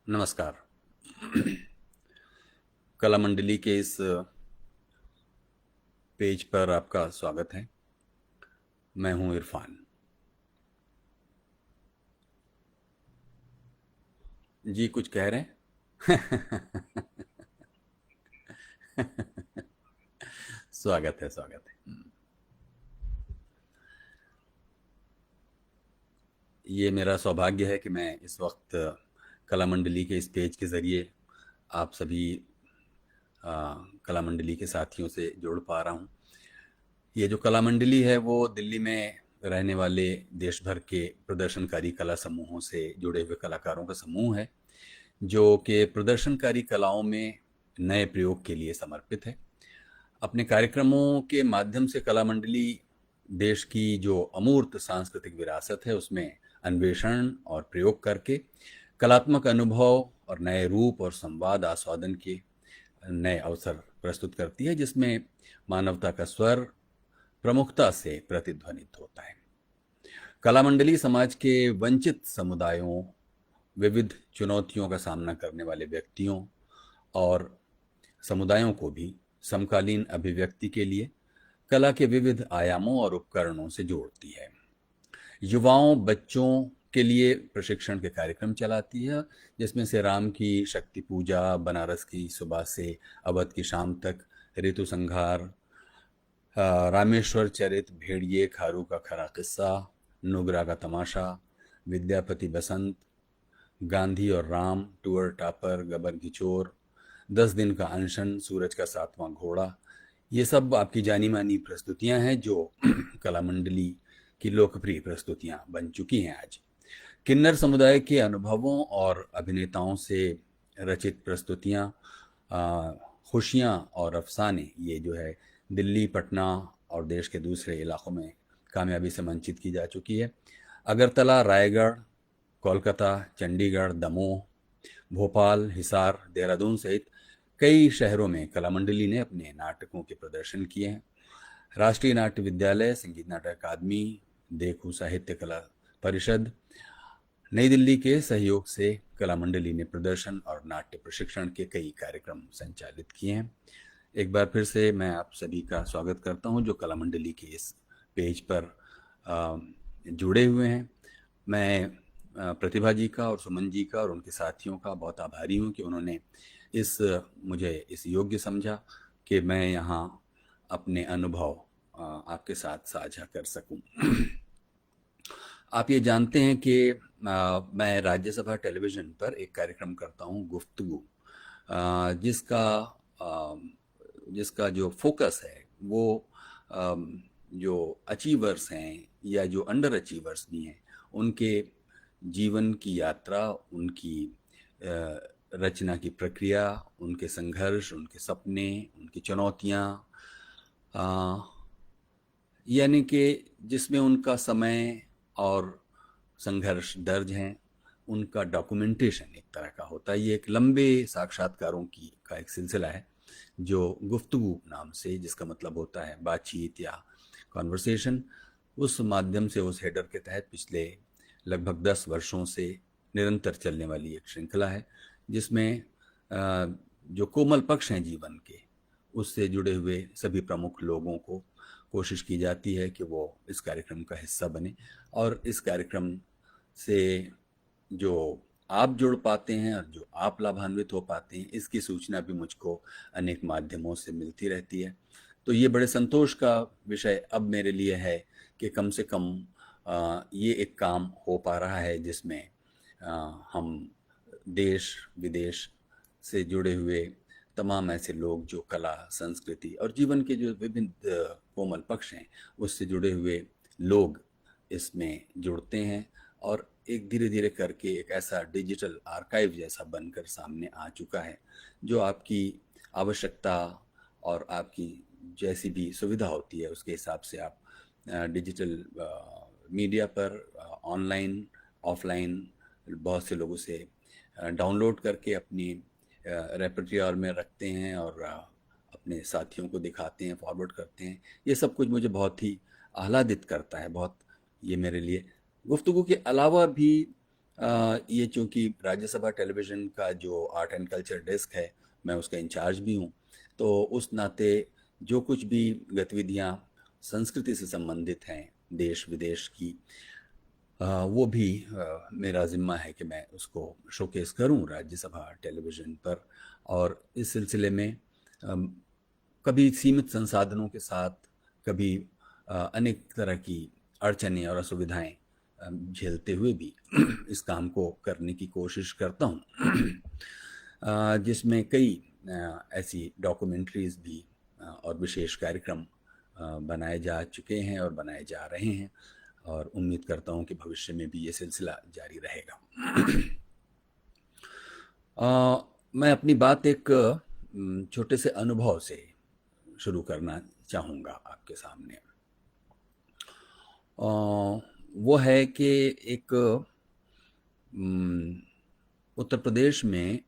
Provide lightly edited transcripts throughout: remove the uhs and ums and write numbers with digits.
नमस्कार। कला मंडली के इस पेज पर आपका स्वागत है। मैं हूं इरफान। जी कुछ कह रहे हैं? स्वागत है, स्वागत है। ये मेरा सौभाग्य है कि मैं इस वक्त कला मंडली के इस पेज के ज़रिए आप सभी कला मंडली के साथियों से जुड़ पा रहा हूँ। ये जो कला मंडली है वो दिल्ली में रहने वाले देश भर के प्रदर्शनकारी कला समूहों से जुड़े हुए कलाकारों का समूह है, जो कि प्रदर्शनकारी कलाओं में नए प्रयोग के लिए समर्पित है। अपने कार्यक्रमों के माध्यम से कला मंडली देश की जो अमूर्त सांस्कृतिक विरासत है उसमें अन्वेषण और प्रयोग करके कलात्मक अनुभव और नए रूप और संवाद आस्वादन के नए अवसर प्रस्तुत करती है, जिसमें मानवता का स्वर प्रमुखता से प्रतिध्वनित होता है। कला मंडली समाज के वंचित समुदायों, विविध चुनौतियों का सामना करने वाले व्यक्तियों और समुदायों को भी समकालीन अभिव्यक्ति के लिए कला के विविध आयामों और उपकरणों से जोड़ती है। युवाओं, बच्चों के लिए प्रशिक्षण के कार्यक्रम चलाती है, जिसमें से राम की शक्ति पूजा, बनारस की सुबह से अवध की शाम तक, ऋतु संहार, रामेश्वर चरित, भेड़िए खारू का खरा किस्सा, नुगरा का तमाशा, विद्यापति बसंत, गांधी और राम, टूअर टापर, गबर की चोर, 10 दिन का अनशन, सूरज का सातवां घोड़ा, ये सब आपकी जानी मानी प्रस्तुतियां हैं जो कला मंडली की लोकप्रिय प्रस्तुतियां बन चुकी हैं आज। किन्नर समुदाय के अनुभवों और अभिनेताओं से रचित प्रस्तुतियां, खुशियां और अफसाने, ये जो है दिल्ली, पटना और देश के दूसरे इलाकों में कामयाबी से मंचित की जा चुकी है। अगरतला, रायगढ़, कोलकाता, चंडीगढ़, दमोह, भोपाल, हिसार, देहरादून सहित कई शहरों में कला मंडली ने अपने नाटकों के प्रदर्शन किए हैं। राष्ट्रीय नाट्य विद्यालय, संगीत नाटक अकादमी, देखू साहित्य कला परिषद, नई दिल्ली के सहयोग से कला मंडली ने प्रदर्शन और नाट्य प्रशिक्षण के कई कार्यक्रम संचालित किए हैं। एक बार फिर से मैं आप सभी का स्वागत करता हूं जो कला मंडली के इस पेज पर जुड़े हुए हैं। मैं प्रतिभा जी का और सुमन जी का और उनके साथियों का बहुत आभारी हूं कि उन्होंने मुझे इस योग्य समझा कि मैं यहाँ अपने अनुभव आपके साथ साझा कर सकूं। आप ये जानते हैं कि मैं राज्यसभा टेलीविज़न पर एक कार्यक्रम करता हूँ, गुफ्तगू, जिसका जिसका जो फोकस है वो जो अचीवर्स हैं या जो अंडर अचीवर्स भी हैं, उनके जीवन की यात्रा, उनकी रचना की प्रक्रिया, उनके संघर्ष, उनके सपने, उनकी चुनौतियाँ, यानी कि जिसमें उनका समय और संघर्ष दर्ज हैं, उनका डॉक्यूमेंटेशन एक तरह का होता है। ये एक लंबे साक्षात्कारों की का एक सिलसिला है जो गुफ्तगू नाम से, जिसका मतलब होता है बातचीत या कॉन्वर्सेशन, उस माध्यम से, उस हेडर के तहत पिछले लगभग 10 वर्षों से निरंतर चलने वाली एक श्रृंखला है, जिसमें जो कोमल पक्ष हैं जीवन के, उससे जुड़े हुए सभी प्रमुख लोगों को कोशिश की जाती है कि वो इस कार्यक्रम का हिस्सा बने। और इस कार्यक्रम से जो आप जुड़ पाते हैं और जो आप लाभान्वित हो पाते हैं, इसकी सूचना भी मुझको अनेक माध्यमों से मिलती रहती है। तो ये बड़े संतोष का विषय अब मेरे लिए है कि कम से कम ये एक काम हो पा रहा है जिसमें हम देश विदेश से जुड़े हुए तमाम ऐसे लोग जो कला, संस्कृति और जीवन के जो विभिन्न कोमल पक्ष हैं, उससे जुड़े हुए लोग इसमें जुड़ते हैं और एक धीरे धीरे करके एक ऐसा डिजिटल आर्काइव जैसा बनकर सामने आ चुका है, जो आपकी आवश्यकता और आपकी जैसी भी सुविधा होती है उसके हिसाब से आप डिजिटल मीडिया पर, ऑनलाइन, ऑफलाइन, बहुत से लोगों से डाउनलोड करके अपनी रेpertoire में रखते हैं और अपने साथियों को दिखाते हैं, फॉरवर्ड करते हैं। ये सब कुछ मुझे बहुत ही आह्लादित करता है। बहुत, ये मेरे लिए गुफ्तगू के अलावा भी ये चूंकि राज्यसभा टेलीविज़न का जो आर्ट एंड कल्चर डेस्क है, मैं उसका इंचार्ज भी हूँ, तो उस नाते जो कुछ भी गतिविधियाँ संस्कृति से संबंधित हैं देश विदेश की, वो भी मेरा ज़िम्मा है कि मैं उसको शोकेस करूं राज्यसभा टेलीविज़न पर। और इस सिलसिले में अम, कभी सीमित संसाधनों के साथ, कभी अनेक तरह की अड़चनें और असुविधाएं झेलते हुए भी इस काम को करने की कोशिश करता हूँ। जिसमें कई ऐसी डॉक्यूमेंट्रीज भी और विशेष कार्यक्रम बनाए जा चुके हैं और बनाए जा रहे हैं, और उम्मीद करता हूँ कि भविष्य में भी ये सिलसिला जारी रहेगा। मैं अपनी बात एक छोटे से अनुभव से शुरू करना चाहूँगा आपके सामने। वो है कि एक उत्तर प्रदेश में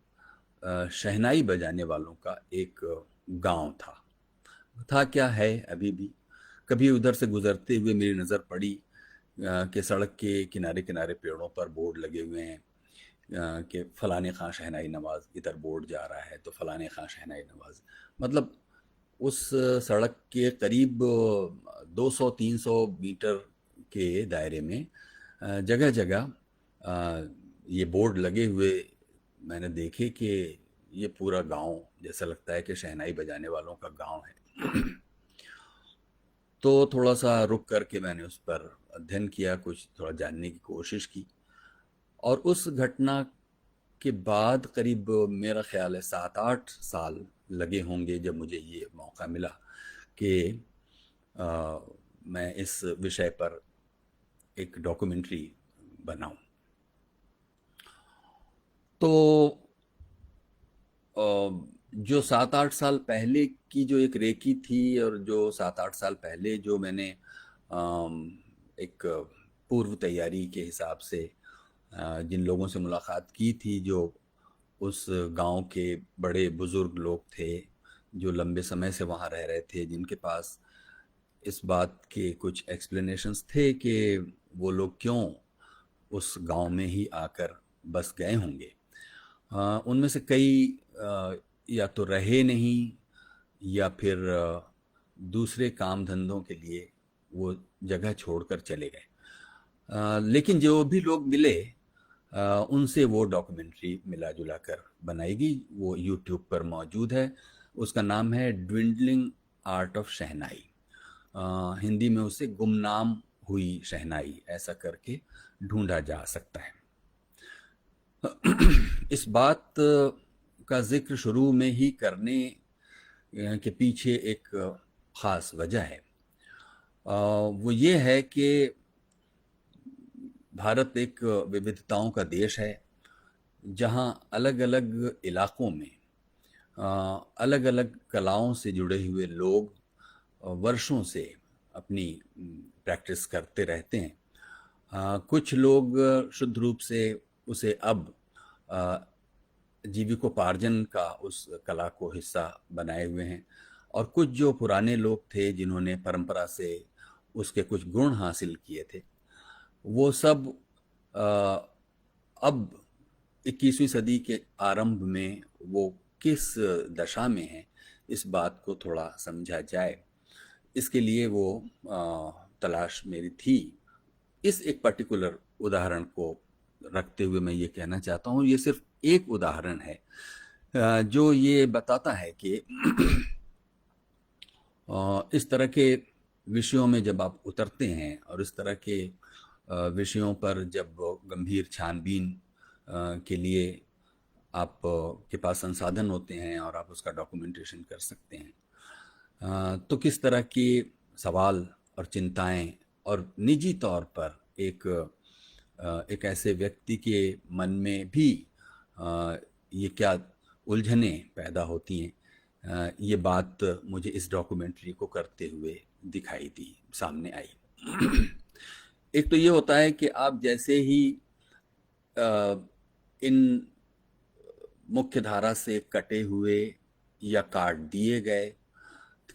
शहनाई बजाने वालों का एक गांव था क्या है अभी भी। कभी उधर से गुजरते हुए मेरी नज़र पड़ी कि सड़क के किनारे किनारे पेड़ों पर बोर्ड लगे हुए हैं कि फलाने खां शहनाई नवाज, इधर बोर्ड जा रहा है तो फलाने खां शहनाई नवाज। मतलब उस सड़क के करीब 200-300 मीटर के दायरे में जगह जगह ये बोर्ड लगे हुए मैंने देखे कि ये पूरा गांव जैसा लगता है कि शहनाई बजाने वालों का गांव है। तो थोड़ा सा रुक करके मैंने उस पर अध्ययन किया, कुछ थोड़ा जानने की कोशिश की। और उस घटना के बाद करीब मेरा ख्याल है 7-8 साल लगे होंगे जब मुझे ये मौका मिला कि मैं इस विषय पर एक डॉक्यूमेंट्री बनाऊं। तो जो 7-8 साल पहले की जो एक रेकी थी, और जो 7-8 साल पहले जो मैंने एक पूर्व तैयारी के हिसाब से जिन लोगों से मुलाकात की थी, जो उस गांव के बड़े बुजुर्ग लोग थे जो लंबे समय से वहाँ रह रहे थे, जिनके पास इस बात के कुछ एक्सप्लेनेशंस थे कि वो लोग क्यों उस गांव में ही आकर बस गए होंगे। उनमें से कई या तो रहे नहीं, या फिर दूसरे काम धंधों के लिए वो जगह छोड़कर चले गए। लेकिन जो भी लोग मिले उनसे वो डॉक्यूमेंट्री मिला जुला कर बनाएगी। वो यूट्यूब पर मौजूद है। उसका नाम है ड्विंडलिंग आर्ट ऑफ शहनाई। हिंदी में उसे गुमनाम हुई शहनाई ऐसा करके ढूंढा जा सकता है। इस बात का जिक्र शुरू में ही करने के पीछे एक ख़ास वजह है। वो ये है कि भारत एक विविधताओं का देश है, जहाँ अलग अलग इलाकों में अलग अलग कलाओं से जुड़े हुए लोग वर्षों से अपनी प्रैक्टिस करते रहते हैं। कुछ लोग शुद्ध रूप से उसे अब जीविकोपार्जन का उस कला को हिस्सा बनाए हुए हैं, और कुछ जो पुराने लोग थे जिन्होंने परंपरा से उसके कुछ गुण हासिल किए थे, वो सब अब 21वीं सदी के आरंभ में वो किस दशा में है, इस बात को थोड़ा समझा जाए, इसके लिए वो तलाश मेरी थी। इस एक पर्टिकुलर उदाहरण को रखते हुए मैं ये कहना चाहता हूँ, ये सिर्फ एक उदाहरण है जो ये बताता है कि इस तरह के विषयों में जब आप उतरते हैं और इस तरह के विषयों पर जब गंभीर छानबीन के लिए आप के पास संसाधन होते हैं और आप उसका डॉक्यूमेंटेशन कर सकते हैं, तो किस तरह के सवाल और चिंताएं और निजी तौर पर एक ऐसे व्यक्ति के मन में भी ये क्या उलझने पैदा होती हैं, ये बात मुझे इस डॉक्यूमेंट्री को करते हुए दिखाई दी, सामने आई। एक तो ये होता है कि आप जैसे ही इन मुख्य धारा से कटे हुए या काट दिए गए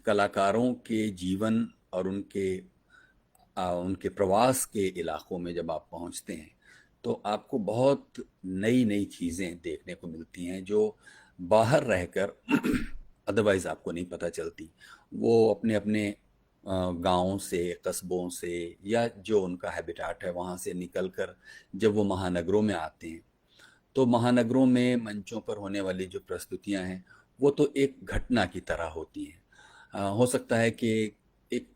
कलाकारों के जीवन और उनके प्रवास के इलाकों में जब आप पहुंचते हैं, तो आपको बहुत नई नई चीज़ें देखने को मिलती हैं जो बाहर रहकर अदरवाइज आपको नहीं पता चलती। वो अपने अपने गाँव से, कस्बों से, या जो उनका हैबिटाट है वहाँ से निकल कर जब वो महानगरों में आते हैं, तो महानगरों में मंचों पर होने वाली जो प्रस्तुतियां हैं वो तो एक घटना की तरह होती हैं। हो सकता है कि एक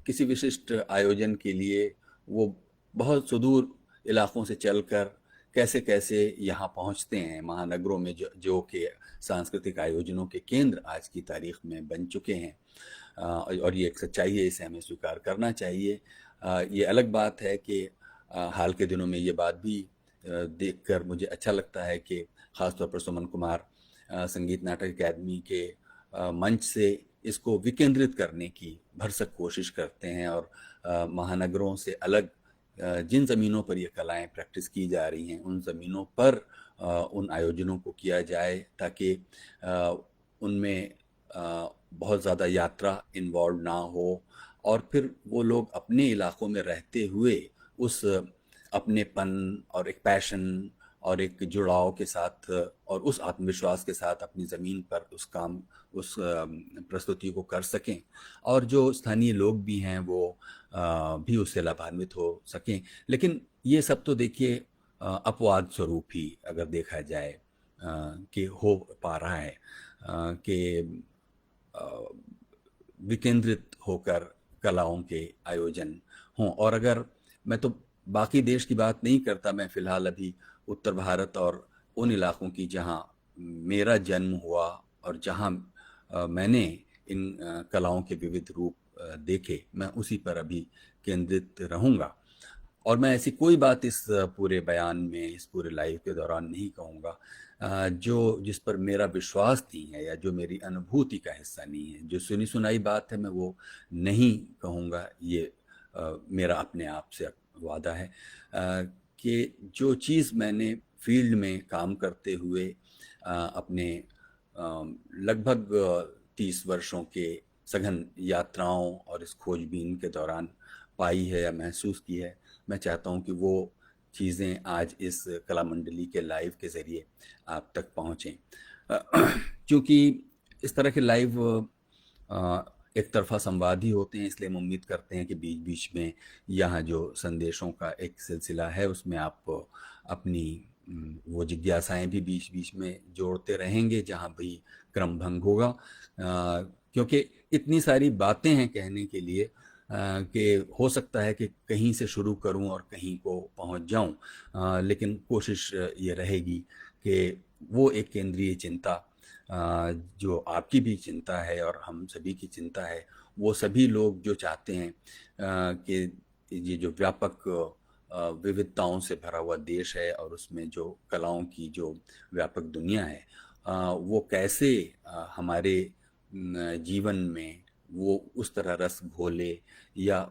किसी विशिष्ट आयोजन के लिए वो बहुत सुदूर इलाकों से चलकर कैसे कैसे यहाँ पहुँचते हैं महानगरों में, जो कि सांस्कृतिक आयोजनों के केंद्र आज की तारीख में बन चुके हैं। और ये एक सच्चाई है, इसे हमें स्वीकार करना चाहिए। ये अलग बात है कि हाल के दिनों में ये बात भी देखकर मुझे अच्छा लगता है कि ख़ासतौर पर सुमन कुमार संगीत नाटक अकादमी के मंच से इसको विकेंद्रित करने की भरसक कोशिश करते हैं, और महानगरों से अलग जिन ज़मीनों पर ये कलाएं प्रैक्टिस की जा रही हैं उन ज़मीनों पर उन आयोजनों को किया जाए, ताकि उनमें बहुत ज़्यादा यात्रा इन्वॉल्व ना हो, और फिर वो लोग अपने इलाकों में रहते हुए उस अपनेपन और एक पैशन और एक जुड़ाव के साथ और उस आत्मविश्वास के साथ अपनी ज़मीन पर उस प्रस्तुति को कर सकें, और जो स्थानीय लोग भी हैं वो भी उससे लाभान्वित हो सकें। लेकिन ये सब तो देखिए अपवाद स्वरूप ही अगर देखा जाए कि हो पा रहा है कि विकेंद्रित होकर कलाओं के आयोजन हों। और अगर मैं तो बाकी देश की बात नहीं करता, मैं फ़िलहाल अभी उत्तर भारत और उन इलाकों की जहाँ मेरा जन्म हुआ और जहाँ मैंने इन कलाओं के विविध रूप देखे, मैं उसी पर अभी केंद्रित रहूँगा। और मैं ऐसी कोई बात इस पूरे बयान में, इस पूरे लाइव के दौरान नहीं कहूँगा जो जिस पर मेरा विश्वास नहीं है या जो मेरी अनुभूति का हिस्सा नहीं है। जो सुनी सुनाई बात है मैं वो नहीं कहूँगा। ये मेरा अपने आप से वादा है कि जो चीज़ मैंने फील्ड में काम करते हुए अपने लगभग 30 वर्षों के सघन यात्राओं और इस खोजबीन के दौरान पाई है या महसूस की है, मैं चाहता हूँ कि वो चीज़ें आज इस कला मंडली के लाइव के ज़रिए आप तक पहुँचें। क्योंकि इस तरह के लाइव एक तरफा संवाद ही होते हैं, इसलिए हम उम्मीद करते हैं कि बीच बीच में यहाँ जो संदेशों का एक सिलसिला है उसमें आप अपनी वो जिज्ञासाएं भी बीच बीच में जोड़ते रहेंगे जहाँ भी क्रम भंग होगा। क्योंकि इतनी सारी बातें हैं कहने के लिए कि हो सकता है कि कहीं से शुरू करूं और कहीं को पहुंच जाऊं, लेकिन कोशिश ये रहेगी कि वो एक केंद्रीय चिंता जो आपकी भी चिंता है और हम सभी की चिंता है, वो सभी लोग जो चाहते हैं कि ये जो व्यापक विविधताओं से भरा हुआ देश है और उसमें जो कलाओं की जो व्यापक दुनिया है, वो कैसे हमारे जीवन में वो उस तरह रस घोले, या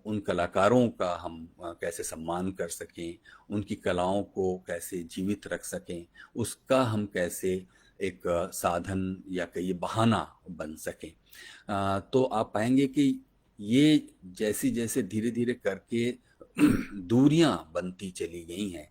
उन कलाकारों का हम कैसे सम्मान कर सकें, उनकी कलाओं को कैसे जीवित रख सकें, उसका हम कैसे एक साधन या कहिए बहाना बन सकें। तो आप पाएंगे कि ये जैसे जैसे धीरे धीरे करके दूरियां बनती चली गई हैं,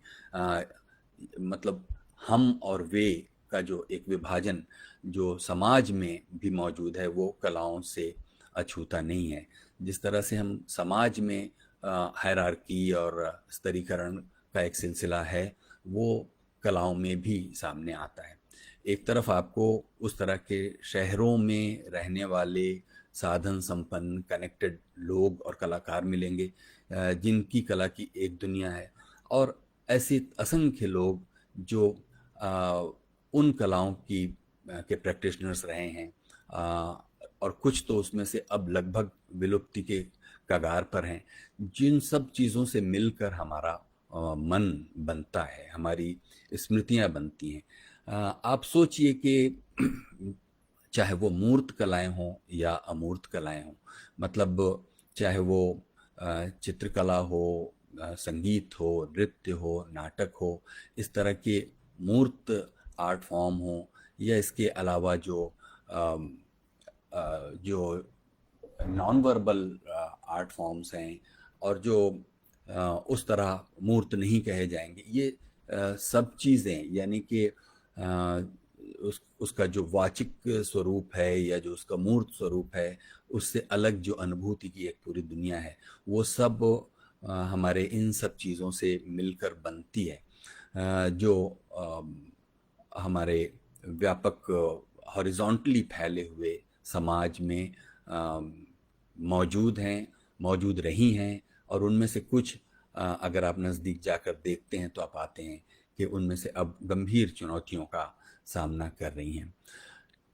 मतलब हम और वे का जो एक विभाजन जो समाज में भी मौजूद है वो कलाओं से अछूता नहीं है। जिस तरह से हम समाज में हायरार्की और स्तरीकरण का एक सिलसिला है, वो कलाओं में भी सामने आता है। एक तरफ आपको उस तरह के शहरों में रहने वाले साधन संपन्न कनेक्टेड लोग और कलाकार मिलेंगे जिनकी कला की एक दुनिया है, और ऐसे असंख्य लोग जो उन कलाओं की के प्रैक्टिशनर्स रहे हैं, और कुछ तो उसमें से अब लगभग विलुप्ति के कगार पर हैं। जिन सब चीज़ों से मिलकर हमारा मन बनता है, हमारी स्मृतियाँ बनती हैं। आप सोचिए कि चाहे वो मूर्त कलाएं हों या अमूर्त कलाएं हों, मतलब चाहे वो चित्रकला हो, संगीत हो, नृत्य हो, नाटक हो, इस तरह के मूर्त आर्ट फॉर्म हो, या इसके अलावा जो नॉन वर्बल आर्ट फॉर्म्स हैं, और जो उस तरह मूर्त नहीं कहे जाएंगे। ये सब चीज़ें, यानी कि उसका जो वाचिक स्वरूप है या जो उसका मूर्त स्वरूप है, उससे अलग जो अनुभूति की एक पूरी दुनिया है, वो सब हमारे इन सब चीज़ों से मिलकर बनती है, जो हमारे व्यापक हॉरिजॉन्टली फैले हुए समाज में मौजूद हैं, मौजूद रही हैं। और उनमें से कुछ अगर आप नज़दीक जाकर देखते हैं तो आप पाते हैं कि उनमें से अब गंभीर चुनौतियों का सामना कर रही हैं।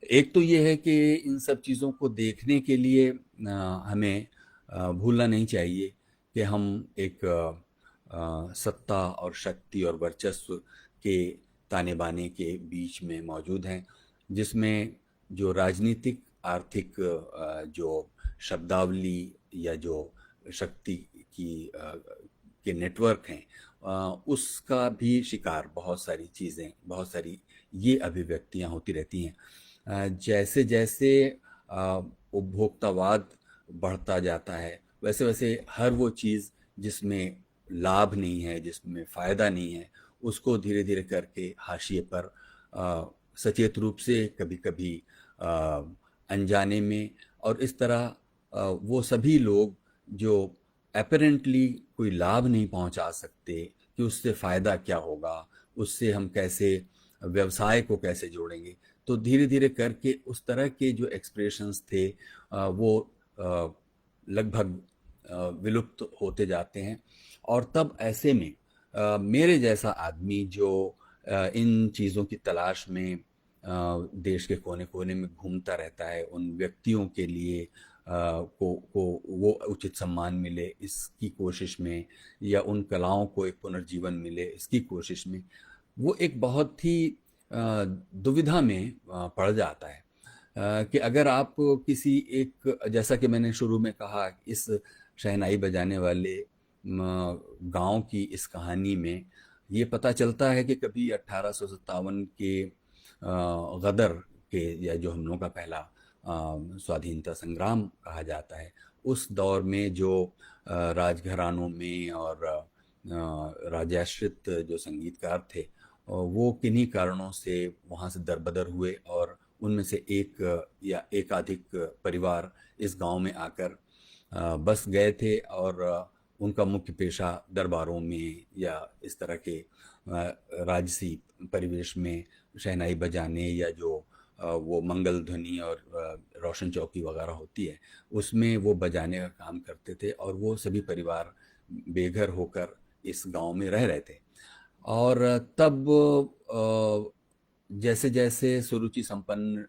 एक तो ये है कि इन सब चीज़ों को देखने के लिए हमें भूलना नहीं चाहिए कि हम एक सत्ता और शक्ति और वर्चस्व के ताने बाने के बीच में मौजूद हैं, जिसमें जो राजनीतिक आर्थिक जो शब्दावली या जो शक्ति की के नेटवर्क हैं, उसका भी शिकार बहुत सारी चीज़ें, बहुत सारी ये अभिव्यक्तियाँ होती रहती हैं। जैसे जैसे उपभोक्तावाद बढ़ता जाता है, वैसे वैसे हर वो चीज़ जिसमें लाभ नहीं है, जिसमें फ़ायदा नहीं है, उसको धीरे धीरे करके हाशिए पर सचेत रूप से, कभी कभी अनजाने में, और इस तरह वो सभी लोग जो अपेरेंटली कोई लाभ नहीं पहुंचा सकते कि उससे फ़ायदा क्या होगा, उससे हम कैसे व्यवसाय को कैसे जोड़ेंगे, तो धीरे धीरे करके उस तरह के जो एक्सप्रेशंस थे वो लगभग विलुप्त होते जाते हैं। और तब ऐसे में मेरे जैसा आदमी जो इन चीज़ों की तलाश में देश के कोने कोने में घूमता रहता है, उन व्यक्तियों के लिए को वो उचित सम्मान मिले इसकी कोशिश में, या उन कलाओं को एक पुनर्जीवन मिले इसकी कोशिश में, वो एक बहुत ही दुविधा में पड़ जाता है। कि अगर आप किसी एक, जैसा कि मैंने शुरू में कहा, इस शहनाई बजाने वाले गांव की इस कहानी में ये पता चलता है कि कभी 1857 के गदर के, या जो हम लोगों का पहला स्वाधीनता संग्राम कहा जाता है, उस दौर में जो राजघरानों में और राजाश्रित जो संगीतकार थे, वो किन्हीं कारणों से वहाँ से दरबदर हुए, और उनमें से एक या एकाधिक परिवार इस गांव में आकर बस गए थे, और उनका मुख्य पेशा दरबारों में या इस तरह के राजसी परिवेश में शहनाई बजाने, या जो वो मंगल ध्वनि और रोशन चौकी वगैरह होती है, उसमें वो बजाने का काम करते थे। और वो सभी परिवार बेघर होकर इस गांव में रह रहे थे। और तब जैसे जैसे सुरुचि संपन्न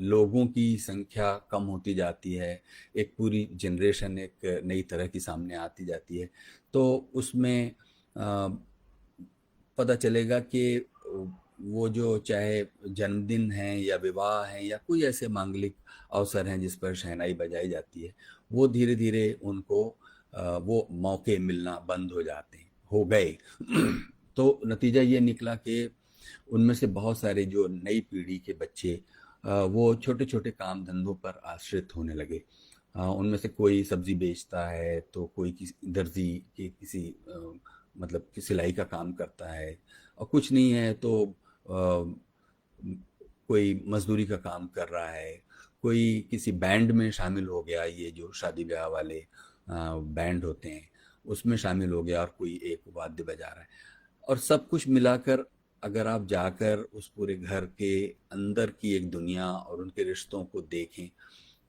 लोगों की संख्या कम होती जाती है, एक पूरी जनरेशन एक नई तरह की सामने आती जाती है, तो उसमें पता चलेगा कि वो जो चाहे जन्मदिन है या विवाह है या कोई ऐसे मांगलिक अवसर हैं जिस पर शहनाई बजाई जाती है, वो धीरे धीरे उनको वो मौके मिलना बंद हो जाते हैं, हो गए। तो नतीजा ये निकला कि उनमें से बहुत सारे जो नई पीढ़ी के बच्चे वो छोटे छोटे काम धंधों पर आश्रित होने लगे। उनमें से कोई सब्जी बेचता है, तो कोई किसी दर्जी के किसी मतलब कि सिलाई का काम करता है, और कुछ नहीं है तो कोई मजदूरी का काम कर रहा है, कोई किसी बैंड में शामिल हो गया, ये जो शादी ब्याह वाले बैंड होते हैं उसमें शामिल हो गया, और कोई एक वाद्य बजा रहा है। और सब कुछ मिलाकर अगर आप जाकर उस पूरे घर के अंदर की एक दुनिया और उनके रिश्तों को देखें,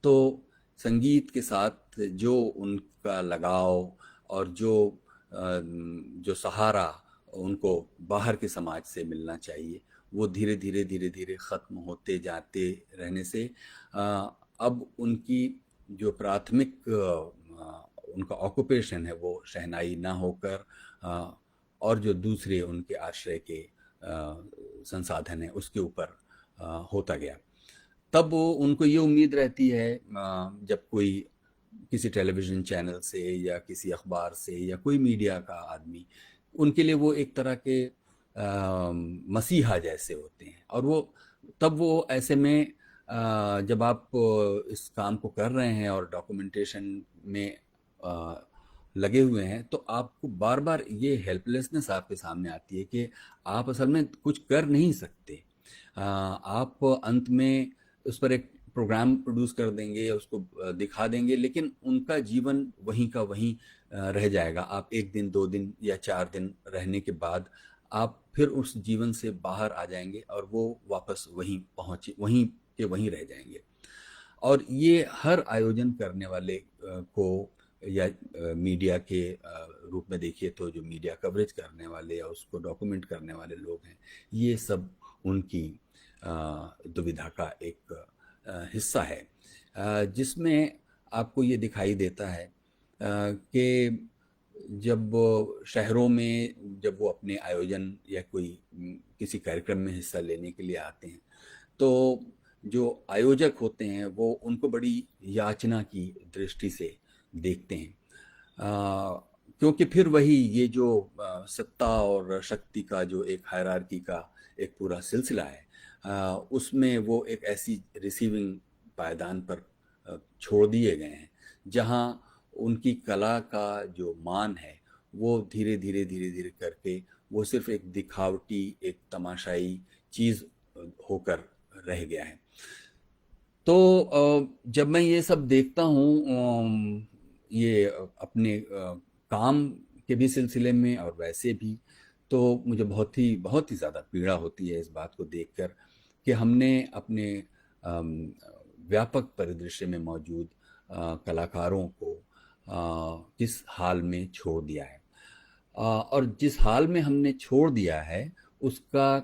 तो संगीत के साथ जो उनका लगाव और जो सहारा उनको बाहर के समाज से मिलना चाहिए, वो धीरे धीरे ख़त्म होते जाते रहने से अब उनकी जो प्राथमिक उनका ऑक्यूपेशन है वो शहनाई ना होकर और जो दूसरे उनके आश्रय के संसाधन हैं उसके ऊपर होता गया। तब उनको ये उम्मीद रहती है जब कोई किसी टेलीविज़न चैनल से या किसी अखबार से या कोई मीडिया का आदमी, उनके लिए वो एक तरह के मसीहा जैसे होते हैं। और वो तब वो ऐसे में जब आप इस काम को कर रहे हैं और डॉक्यूमेंटेशन में लगे हुए हैं, तो आपको बार बार ये हेल्पलेसनेस आपके सामने आती है कि आप असल में कुछ कर नहीं सकते। आप अंत में उस पर एक प्रोग्राम प्रोड्यूस कर देंगे या उसको दिखा देंगे, लेकिन उनका जीवन वहीं का वहीं रह जाएगा। आप 1 दिन 2 दिन या 4 दिन रहने के बाद आप फिर उस जीवन से बाहर आ जाएंगे और वो वापस वहीं के वहीं रह जाएंगे। और ये हर आयोजन करने वाले को या मीडिया के रूप में देखिए तो जो मीडिया कवरेज करने वाले या उसको डॉक्यूमेंट करने वाले लोग हैं, ये सब उनकी दुविधा का एक हिस्सा है, जिसमें आपको ये दिखाई देता है कि जब शहरों में जब वो अपने आयोजन या कोई किसी कार्यक्रम में हिस्सा लेने के लिए आते हैं, तो जो आयोजक होते हैं वो उनको बड़ी याचना की दृष्टि से देखते हैं, क्योंकि फिर वही ये जो सत्ता और शक्ति का जो एक हायरार्की का एक पूरा सिलसिला है, उसमें वो एक ऐसी रिसीविंग पायदान पर छोड़ दिए गए हैं जहां उनकी कला का जो मान है वो धीरे धीरे करके वो सिर्फ एक दिखावटी, एक तमाशाई चीज़ होकर रह गया है। तो जब मैं ये सब देखता हूँ, ये अपने काम के भी सिलसिले में और वैसे भी, तो मुझे बहुत ही ज़्यादा पीड़ा होती है इस बात को देखकर कि हमने अपने व्यापक परिदृश्य में मौजूद कलाकारों को किस हाल में छोड़ दिया है। और जिस हाल में हमने छोड़ दिया है उसका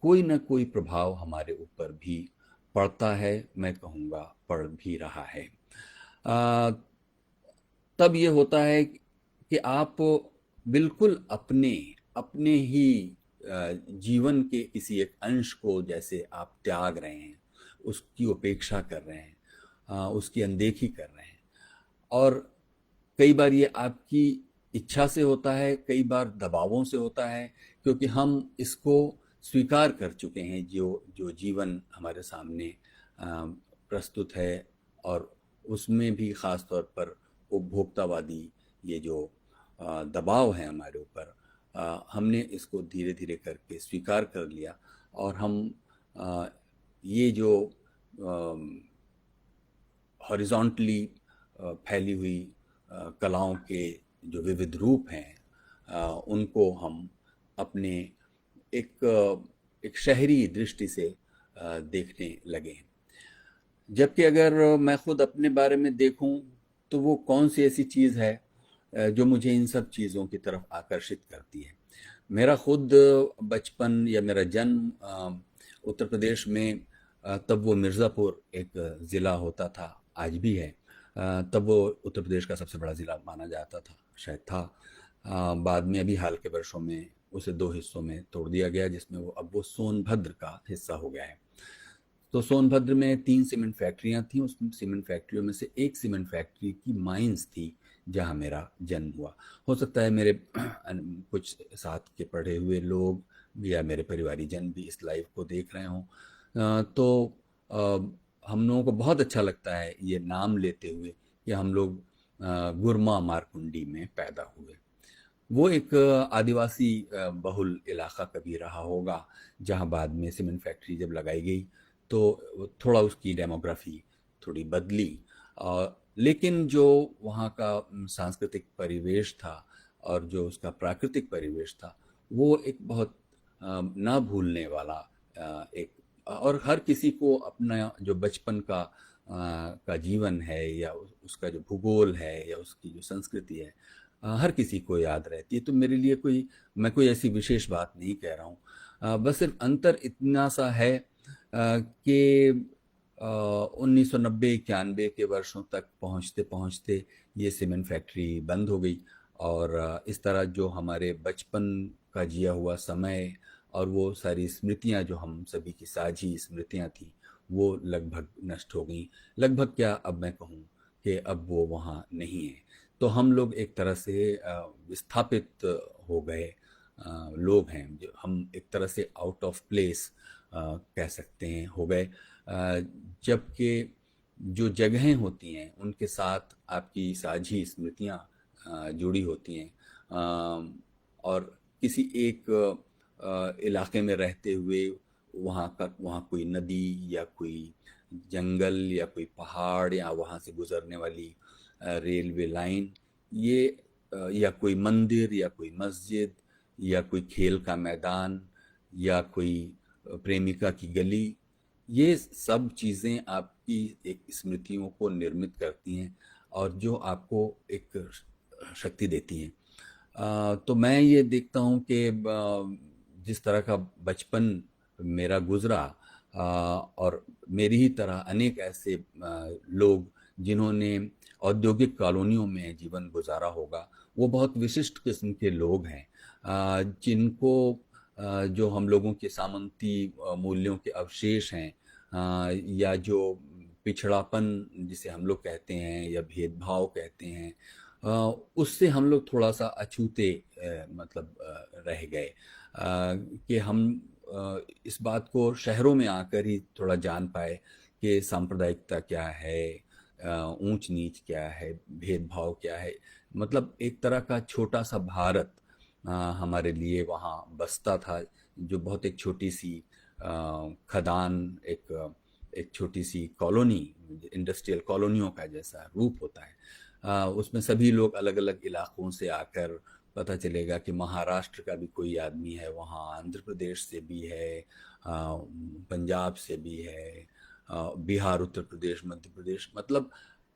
कोई ना कोई प्रभाव हमारे ऊपर भी पड़ता है, मैं कहूँगा पड़ भी रहा है। तब ये होता है कि आप बिल्कुल अपने अपने ही जीवन के किसी एक अंश को जैसे आप त्याग रहे हैं, उसकी उपेक्षा कर रहे हैं, उसकी अनदेखी कर रहे हैं। और कई बार ये आपकी इच्छा से होता है, कई बार दबावों से होता है, क्योंकि हम इसको स्वीकार कर चुके हैं जो जो जीवन हमारे सामने प्रस्तुत है, और उसमें भी ख़ास तौर पर उपभोक्तावादी ये जो दबाव है हमारे ऊपर, हमने इसको धीरे धीरे करके स्वीकार कर लिया। और हम ये जो हॉरिजॉन्टली फैली हुई कलाओं के जो विविध रूप हैं, उनको हम अपने एक शहरी दृष्टि से देखने लगे हैं। जबकि अगर मैं खुद अपने बारे में देखूं तो वो कौन सी ऐसी चीज़ है जो मुझे इन सब चीज़ों की तरफ आकर्षित करती है। मेरा खुद बचपन या मेरा जन्म उत्तर प्रदेश में, तब वो मिर्ज़ापुर एक ज़िला होता था, आज भी है, तब वो उत्तर प्रदेश का सबसे बड़ा ज़िला माना जाता था, शायद था। बाद में अभी हाल के वर्षों में उसे 2 हिस्सों में तोड़ दिया गया, जिसमें अब वो सोनभद्र का हिस्सा हो गया है। तो सोनभद्र में 3 सीमेंट फैक्ट्रियां थीं। उस सीमेंट फैक्ट्रियों में से एक सीमेंट फैक्ट्री की माइंस थी जहां मेरा जन्म हुआ। हो सकता है मेरे कुछ साथ के पढ़े हुए लोग या मेरे परिवारीजन भी इस लाइव को देख रहे हों, तो हम लोगों को बहुत अच्छा लगता है ये नाम लेते हुए कि हम लोग गुरमा मारकुंडी में पैदा हुए। वो एक आदिवासी बहुल इलाका कभी रहा होगा, जहां बाद में सीमेंट फैक्ट्री जब लगाई गई तो थोड़ा उसकी डेमोग्राफी थोड़ी बदली। लेकिन जो वहाँ का सांस्कृतिक परिवेश था और जो उसका प्राकृतिक परिवेश था, वो एक बहुत ना भूलने वाला एक, और हर किसी को अपना जो बचपन का जीवन है या उसका जो भूगोल है या उसकी जो संस्कृति है, हर किसी को याद रहती है। तो मेरे लिए मैं कोई ऐसी विशेष बात नहीं कह रहा हूँ, बस सिर्फ अंतर इतना सा है कि 1990-91 के वर्षों तक पहुँचते पहुँचते ये सीमेंट फैक्ट्री बंद हो गई, और इस तरह जो हमारे बचपन का जिया हुआ समय और वो सारी स्मृतियाँ जो हम सभी की साझी स्मृतियाँ थी, वो लगभग नष्ट हो गई। लगभग क्या, अब मैं कहूँ कि अब वो वहाँ नहीं है। तो हम लोग एक तरह से विस्थापित हो गए लोग हैं, जो हम एक तरह से आउट ऑफ प्लेस कह सकते हैं हो गए। जबकि जो जगहें होती हैं उनके साथ आपकी साझी स्मृतियाँ जुड़ी होती हैं। और किसी एक इलाके में रहते हुए वहाँ कोई नदी या कोई जंगल या कोई पहाड़ या वहाँ से गुजरने वाली रेलवे लाइन, ये या कोई मंदिर या कोई मस्जिद या कोई खेल का मैदान या कोई प्रेमिका की गली, ये सब चीज़ें आपकी एक स्मृतियों को निर्मित करती हैं और जो आपको एक शक्ति देती हैं। तो मैं ये देखता हूँ कि जिस तरह का बचपन मेरा गुजरा, और मेरी ही तरह अनेक ऐसे लोग जिन्होंने औद्योगिक कॉलोनियों में जीवन गुजारा होगा, वो बहुत विशिष्ट किस्म के लोग हैं, जिनको जो हम लोगों के सामंती मूल्यों के अवशेष हैं, या जो पिछड़ापन जिसे हम लोग कहते हैं या भेदभाव कहते हैं, उससे हम लोग थोड़ा सा अछूते मतलब रह गए, कि हम इस बात को शहरों में आकर ही थोड़ा जान पाए कि सांप्रदायिकता क्या है, ऊंच नीच क्या है, भेदभाव क्या है। मतलब एक तरह का छोटा सा भारत हमारे लिए वहाँ बसता था, जो बहुत एक छोटी सी खदान, एक छोटी सी कॉलोनी, इंडस्ट्रियल कॉलोनियों का जैसा रूप होता है। उसमें सभी लोग अलग अलग इलाकों से आकर, पता चलेगा कि महाराष्ट्र का भी कोई आदमी है वहाँ, आंध्र प्रदेश से भी है, पंजाब से भी है, बिहार, उत्तर प्रदेश, मध्य प्रदेश, मतलब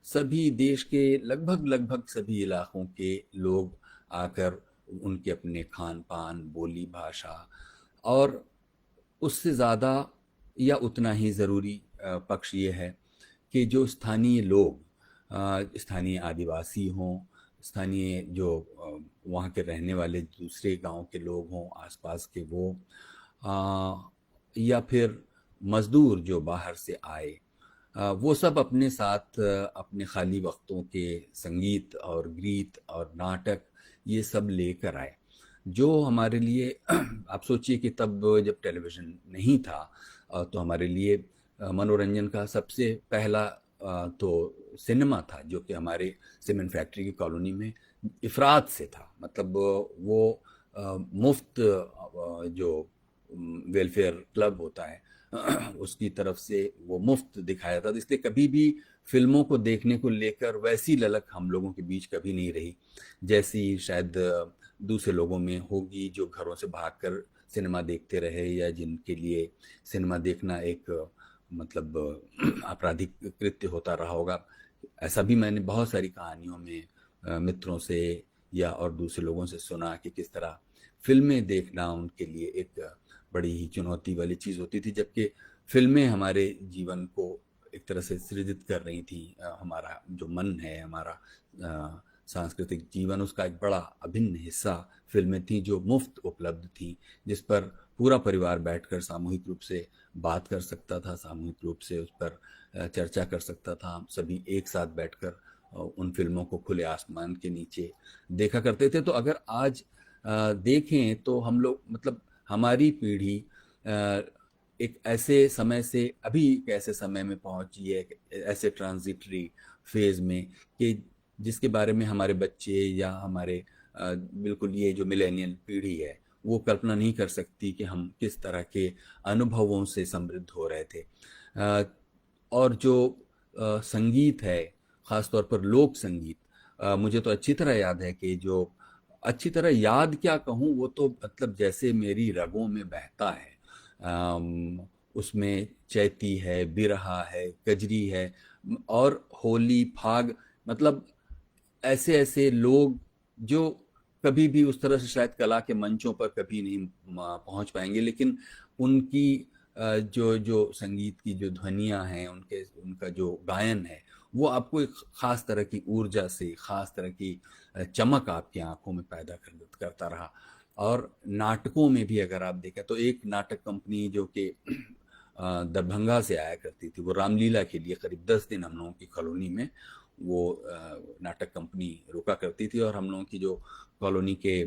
सभी देश के लगभग लगभग सभी इलाकों के लोग आकर उनके अपने खान पान, बोली, भाषा, और उससे ज़्यादा या उतना ही ज़रूरी पक्ष ये है कि जो स्थानीय लोग, स्थानीय आदिवासी हों, स्थानीय जो वहाँ के रहने वाले दूसरे गांव के लोग हों आसपास के, वो या फिर मज़दूर जो बाहर से आए, वो सब अपने साथ अपने खाली वक्तों के संगीत और गीत और नाटक ये सब लेकर आए, जो हमारे लिए आप सोचिए कि तब जब टेलीविज़न नहीं था, तो हमारे लिए मनोरंजन का सबसे पहला तो सिनेमा था, जो कि हमारे सीमेंट फैक्ट्री की कॉलोनी में इफ़रात से था। मतलब वो मुफ्त जो वेलफेयर क्लब होता है उसकी तरफ से वो मुफ्त दिखाया था, तो इसलिए कभी भी फिल्मों को देखने को लेकर वैसी ललक हम लोगों के बीच कभी नहीं रही जैसी शायद दूसरे लोगों में होगी, जो घरों से भागकर सिनेमा देखते रहे या जिनके लिए सिनेमा देखना एक मतलब आपराधिक कृत्य होता रहा होगा। ऐसा भी मैंने बहुत सारी कहानियों में मित्रों से या और दूसरे लोगों से सुना कि किस तरह फिल्में देखना उनके लिए एक बड़ी ही चुनौती वाली चीज़ होती थी, जबकि फिल्में हमारे जीवन को एक तरह से सृजित कर रही थी। हमारा जो मन है, हमारा सांस्कृतिक जीवन, उसका एक बड़ा अभिन्न हिस्सा फिल्में थी, जो मुफ्त उपलब्ध थी, जिस पर पूरा परिवार बैठकर सामूहिक रूप से बात कर सकता था, सामूहिक रूप से उस पर चर्चा कर सकता था। हम सभी एक साथ बैठकर उन फिल्मों को खुले आसमान के नीचे देखा करते थे। तो अगर आज देखें तो हम लोग, मतलब हमारी पीढ़ी एक ऐसे समय से अभी एक ऐसे समय में पहुंची है, ऐसे ट्रांजिटरी फेज में, कि जिसके बारे में हमारे बच्चे या हमारे बिल्कुल ये जो मिलेनियल पीढ़ी है वो कल्पना नहीं कर सकती कि हम किस तरह के अनुभवों से समृद्ध हो रहे थे। और जो संगीत है, ख़ास तौर पर लोक संगीत, मुझे तो अच्छी तरह याद है कि जो अच्छी तरह याद क्या कहूँ, वो तो मतलब जैसे मेरी रगों में बहता है। उसमें चैती है, बिरहा है, कजरी है, और होली, फाग, मतलब ऐसे ऐसे लोग जो कभी भी उस तरह से शायद कला के मंचों पर कभी नहीं पहुंच पाएंगे, लेकिन उनकी जो जो संगीत की जो ध्वनियाँ हैं, उनका जो गायन है, वो आपको एक ख़ास तरह की ऊर्जा से, ख़ास तरह की चमक आपकी आंखों में पैदा करता रहा। और नाटकों में भी अगर आप देखें तो एक नाटक कंपनी जो कि दरभंगा से आया करती थी, वो रामलीला के लिए करीब 10 दिन हम लोगों की कॉलोनी में वो नाटक कंपनी रुका करती थी, और हम लोगों की जो कॉलोनी के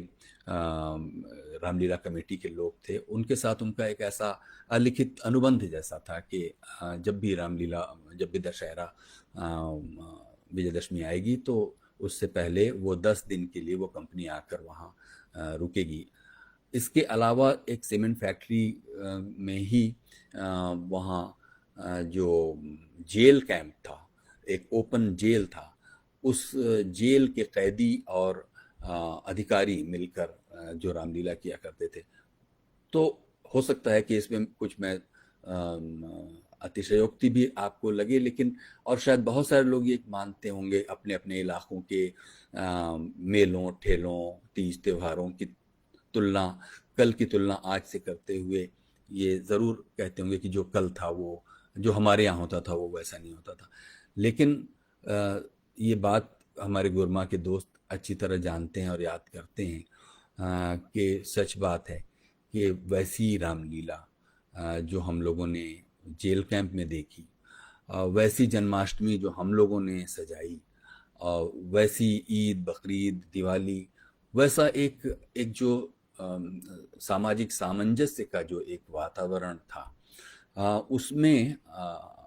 रामलीला कमेटी के लोग थे, उनके साथ उनका एक ऐसा अलिखित अनुबंध जैसा था कि जब भी रामलीला, जब भी दशहरा, विजयदशमी आएगी, तो उससे पहले वो 10 दिन के लिए वो कंपनी आकर वहाँ रुकेगी। इसके अलावा एक सीमेंट फैक्ट्री में ही वहाँ जो जेल कैंप था, एक ओपन जेल था, उस जेल के कैदी और अधिकारी मिलकर जो रामलीला किया करते थे। तो हो सकता है कि इसमें कुछ मैं अतिशयोक्ति भी आपको लगे, लेकिन और शायद बहुत सारे लोग ये मानते होंगे अपने अपने इलाकों के मेलों ठेलों तीज त्योहारों की तुलना, कल की तुलना आज से करते हुए ये ज़रूर कहते होंगे कि जो कल था वो, जो हमारे यहाँ होता था वो वैसा नहीं होता था। लेकिन ये बात हमारे गुरमा के दोस्त अच्छी तरह जानते हैं और याद करते हैं कि सच बात है कि वैसी रामलीला जो हम लोगों ने जेल कैंप में देखी, वैसी जन्माष्टमी जो हम लोगों ने सजाई, और वैसी ईद बकरीद दिवाली, वैसा एक एक जो सामाजिक सामंजस्य का जो एक वातावरण था, उसमें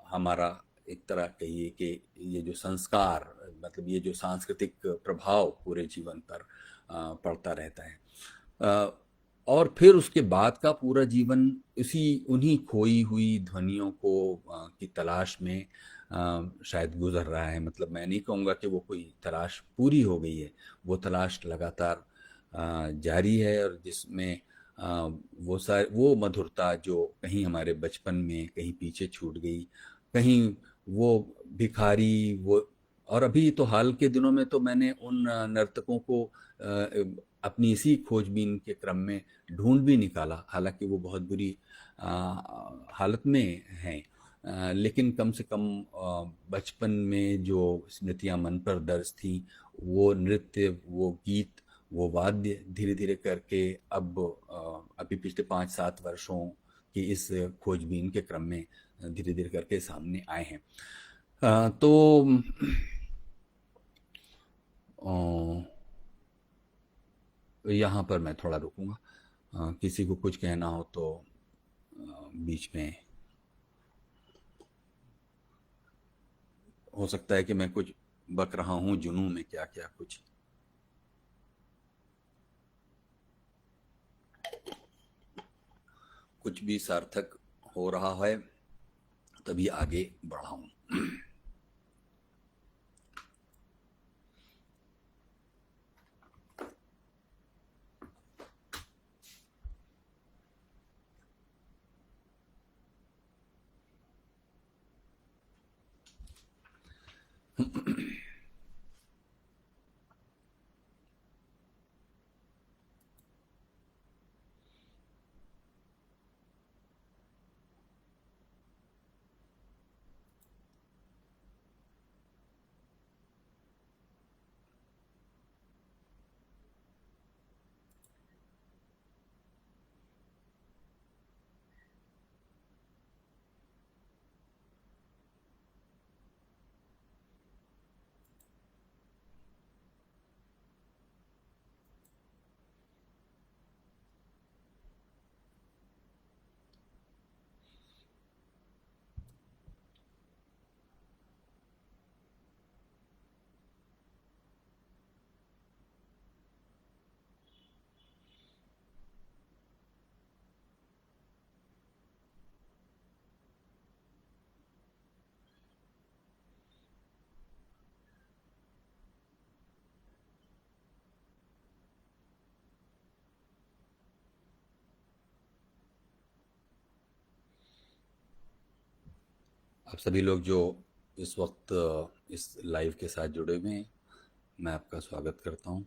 हमारा एक तरह कहिए कि ये जो संस्कार, मतलब ये जो सांस्कृतिक प्रभाव पूरे जीवन पर पड़ता रहता है। और फिर उसके बाद का पूरा जीवन उसी उन्हीं खोई हुई ध्वनियों को की तलाश में शायद गुजर रहा है। मतलब मैं नहीं कहूँगा कि वो कोई तलाश पूरी हो गई है, वो तलाश लगातार जारी है, और जिसमें वो मधुरता जो कहीं हमारे बचपन में कहीं पीछे छूट गई, कहीं वो भिखारी वो। और अभी तो हाल के दिनों में तो मैंने उन नर्तकों को अपनी इसी खोजबीन के क्रम में ढूंढ भी निकाला, हालांकि वो बहुत बुरी हालत में हैं। लेकिन कम से कम बचपन में जो स्मृतियां मन पर दर्ज थी, वो नृत्य वो गीत वो वाद्य धीरे धीरे करके अब अभी पिछले 5-7 वर्षों की इस खोजबीन के क्रम में धीरे धीरे करके सामने आए हैं। तो यहाँ पर मैं थोड़ा रुकूंगा, किसी को कुछ कहना हो तो बीच में हो सकता है कि मैं कुछ बक रहा हूँ जुनून में, क्या क्या कुछ कुछ भी सार्थक हो रहा है तभी आगे बढ़ा हूँ। आप सभी लोग जो इस वक्त इस लाइव के साथ जुड़े हुए हैं, मैं आपका स्वागत करता हूं।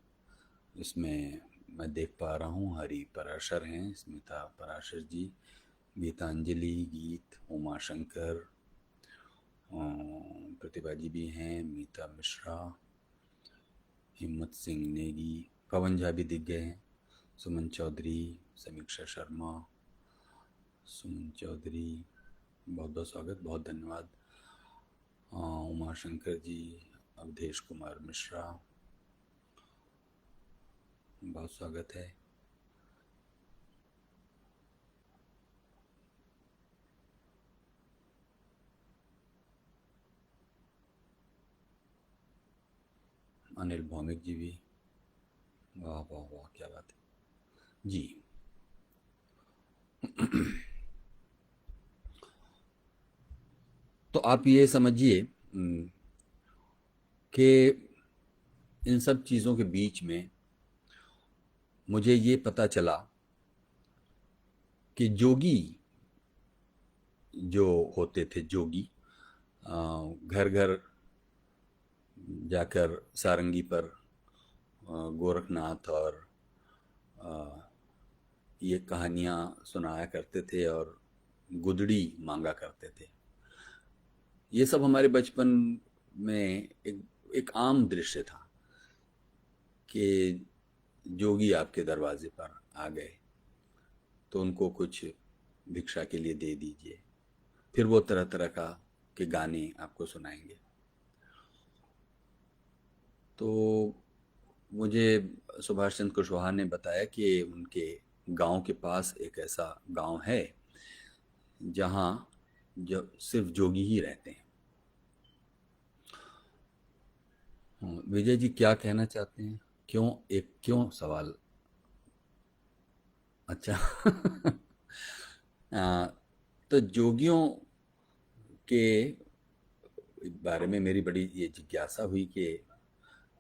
इसमें मैं देख पा रहा हूं हरि पराशर हैं, स्मिता पराशर जी, गीतांजलि गीत, उमा शंकर, प्रतिभा जी भी हैं, मीता मिश्रा, हिम्मत सिंह नेगी, पवन झा भी दिख गए हैं, सुमन चौधरी, समीक्षा शर्मा, सुमन चौधरी, बहुत बहुत स्वागत, बहुत धन्यवाद। उमा शंकर जी, अवधेश कुमार मिश्रा, बहुत स्वागत है। अनिल भौमिक जी भी, वाह वाह वाह, क्या बात है जी। तो आप ये समझिए कि इन सब चीज़ों के बीच में मुझे ये पता चला कि जोगी जो होते थे, जोगी घर घर जाकर सारंगी पर गोरखनाथ और ये कहानियाँ सुनाया करते थे और गुदड़ी मांगा करते थे। ये सब हमारे बचपन में एक आम दृश्य था कि जोगी आपके दरवाजे पर आ गए तो उनको कुछ भिक्षा के लिए दे दीजिए, फिर वो तरह तरह का के गाने आपको सुनाएंगे। तो मुझे सुभाष चंद्र कुशवाहा ने बताया कि उनके गांव के पास एक ऐसा गांव है जहां जो सिर्फ जोगी ही रहते हैं। विजय जी क्या कहना चाहते हैं? क्यों सवाल? अच्छा। आ, तो जोगियों के बारे में मेरी बड़ी ये जिज्ञासा हुई कि,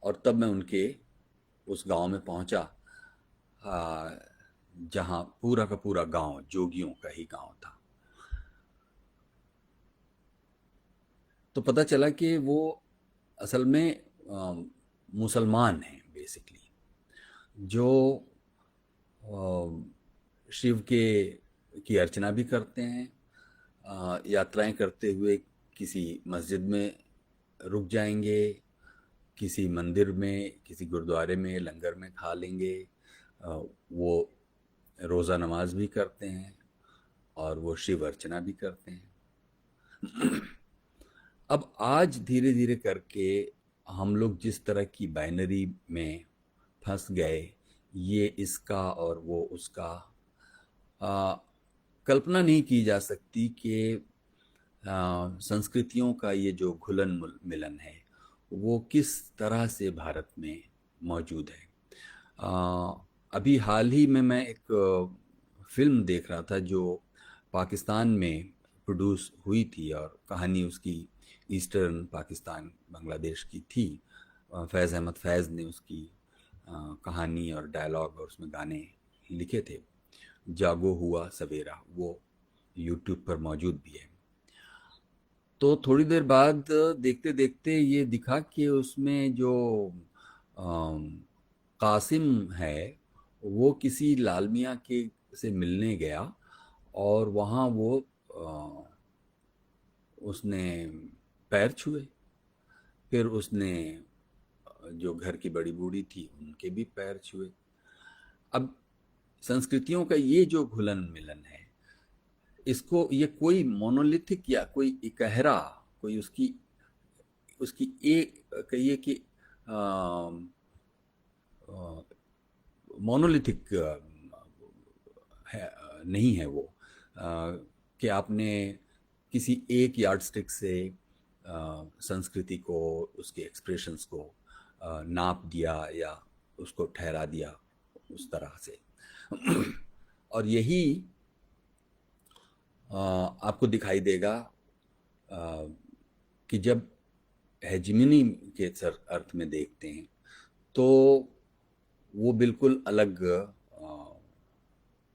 और तब मैं उनके उस गांव में पहुंचा जहां पूरा का पूरा गांव जोगियों का ही गांव था। तो पता चला कि वो असल में मुसलमान हैं बेसिकली, जो शिव के की अर्चना भी करते हैं। यात्राएं करते हुए किसी मस्जिद में रुक जाएंगे, किसी मंदिर में, किसी गुरुद्वारे में लंगर में खा लेंगे। वो रोज़ा नमाज भी करते हैं और वो शिव अर्चना भी करते हैं। अब आज धीरे धीरे करके हम लोग जिस तरह की बाइनरी में फंस गए, ये इसका और वो उसका, कल्पना नहीं की जा सकती कि संस्कृतियों का ये जो घुलन मिलन है वो किस तरह से भारत में मौजूद है। अभी हाल ही में मैं एक फिल्म देख रहा था जो पाकिस्तान में प्रोड्यूस हुई थी और कहानी उसकी ईस्टर्न पाकिस्तान बांग्लादेश की थी। फैज़ अहमद फैज़ ने उसकी कहानी और डायलॉग और उसमें गाने लिखे थे। जागो हुआ सवेरा, वो यूट्यूब पर मौजूद भी है। तो थोड़ी देर बाद देखते देखते ये दिखा कि उसमें जो कासिम है वो किसी लाल मियाँ के से मिलने गया और वहाँ वो उसने पैर छुए। फिर उसने जो घर की बड़ी बूढ़ी थी उनके भी पैर छुए। अब संस्कृतियों का ये जो घुलन मिलन है, इसको ये कोई मोनोलिथिक या कोई इकहरा, कोई उसकी उसकी एक कहिए कि मोनोलिथिक है, नहीं है वो, कि आपने किसी एक यार्डस्टिक से संस्कृति को, उसके एक्सप्रेशंस को नाप दिया या उसको ठहरा दिया उस तरह से। और यही आपको दिखाई देगा कि जब हेजिमनी के अर्थ में देखते हैं तो वो बिल्कुल अलग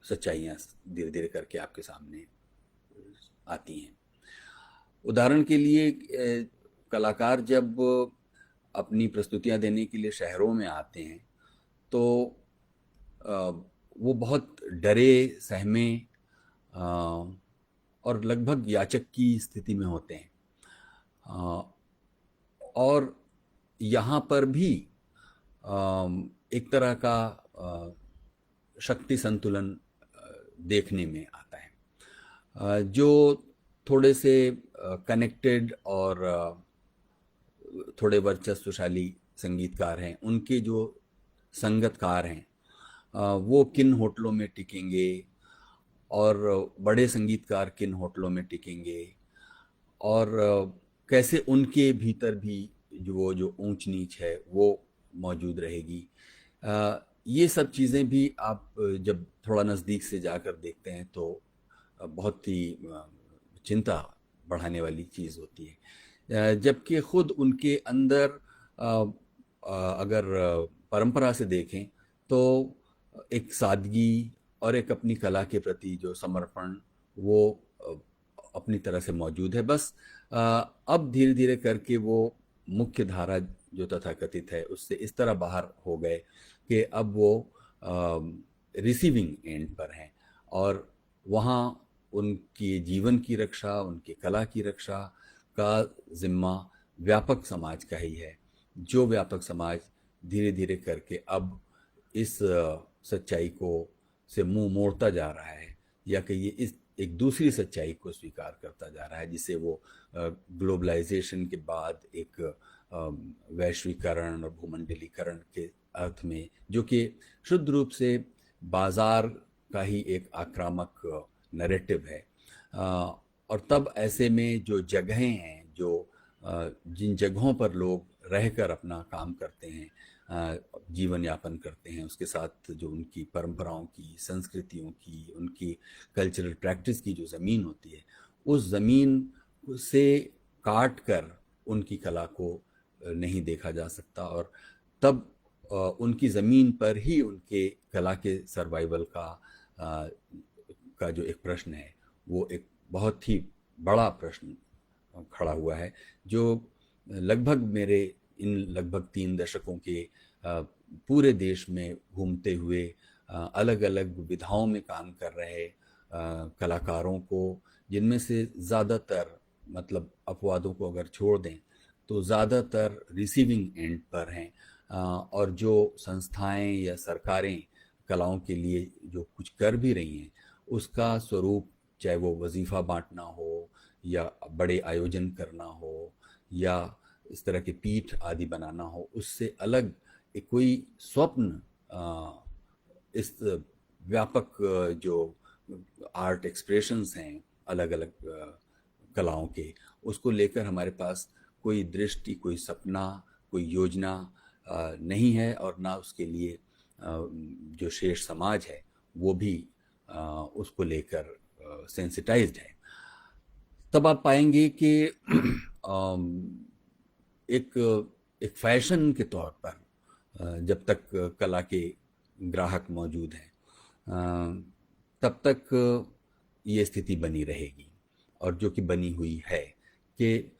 सच्चाइयाँ धीरे धीरे करके आपके सामने आती हैं। उदाहरण के लिए कलाकार जब अपनी प्रस्तुतियाँ देने के लिए शहरों में आते हैं तो वो बहुत डरे सहमे और लगभग याचक की स्थिति में होते हैं। और यहाँ पर भी एक तरह का शक्ति संतुलन देखने में आता है। जो थोड़े से कनेक्टेड और थोड़े वर्चस्वशाली संगीतकार हैं, उनके जो संगतकार हैं वो किन होटलों में टिकेंगे और बड़े संगीतकार किन होटलों में टिकेंगे, और कैसे उनके भीतर भी जो ऊंच नीच है वो मौजूद रहेगी। ये सब चीज़ें भी आप जब थोड़ा नज़दीक से जाकर देखते हैं तो बहुत ही चिंता बढ़ाने वाली चीज़ होती है। जबकि खुद उनके अंदर अगर परंपरा से देखें तो एक सादगी और एक अपनी कला के प्रति जो समर्पण वो अ, अपनी तरह से मौजूद है। बस अब धीरे धीरे करके वो मुख्य धारा जो तथाकथित है उससे इस तरह बाहर हो गए कि अब वो रिसीविंग एंड पर हैं, और वहाँ उनकी जीवन की रक्षा, उनकी कला की रक्षा का जिम्मा व्यापक समाज का ही है। जो व्यापक समाज धीरे धीरे करके अब इस सच्चाई को से मुंह मोड़ता जा रहा है, या कि ये इस एक दूसरी सच्चाई को स्वीकार करता जा रहा है, जिसे वो ग्लोबलाइजेशन के बाद एक वैश्वीकरण और भूमंडलीकरण के अर्थ में, जो कि शुद्ध रूप से बाजार का ही एक आक्रामक नैरेटिव है। और तब ऐसे में जो जगहें हैं, जो जिन जगहों पर लोग रहकर अपना काम करते हैं, जीवन यापन करते हैं, उसके साथ जो उनकी परंपराओं की, संस्कृतियों की, उनकी कल्चरल प्रैक्टिस की जो ज़मीन होती है, उस ज़मीन से काट कर उनकी कला को नहीं देखा जा सकता। और तब उनकी ज़मीन पर ही उनके कला के सर्वाइवल का जो एक प्रश्न है, वो एक बहुत ही बड़ा प्रश्न खड़ा हुआ है, जो लगभग मेरे इन लगभग 3 दशकों के पूरे देश में घूमते हुए अलग अलग विधाओं में काम कर रहे कलाकारों को, जिनमें से ज़्यादातर, मतलब अपवादों को अगर छोड़ दें तो ज़्यादातर रिसीविंग एंड पर हैं, और जो संस्थाएं या सरकारें कलाओं के लिए जो कुछ कर भी रही हैं, उसका स्वरूप, चाहे वो वजीफ़ा बांटना हो या बड़े आयोजन करना हो या इस तरह के पीठ आदि बनाना हो, उससे अलग एक कोई स्वप्न इस व्यापक जो आर्ट एक्सप्रेशंस हैं अलग अलग कलाओं के, उसको लेकर हमारे पास कोई दृष्टि, कोई सपना, कोई योजना नहीं है, और ना उसके लिए जो शेष समाज है वो भी उसको लेकर सेंसिटाइज्ड है। तब आप पाएंगे कि एक एक फैशन के तौर पर जब तक कला के ग्राहक मौजूद हैं तब तक ये स्थिति बनी रहेगी, और जो कि बनी हुई है कि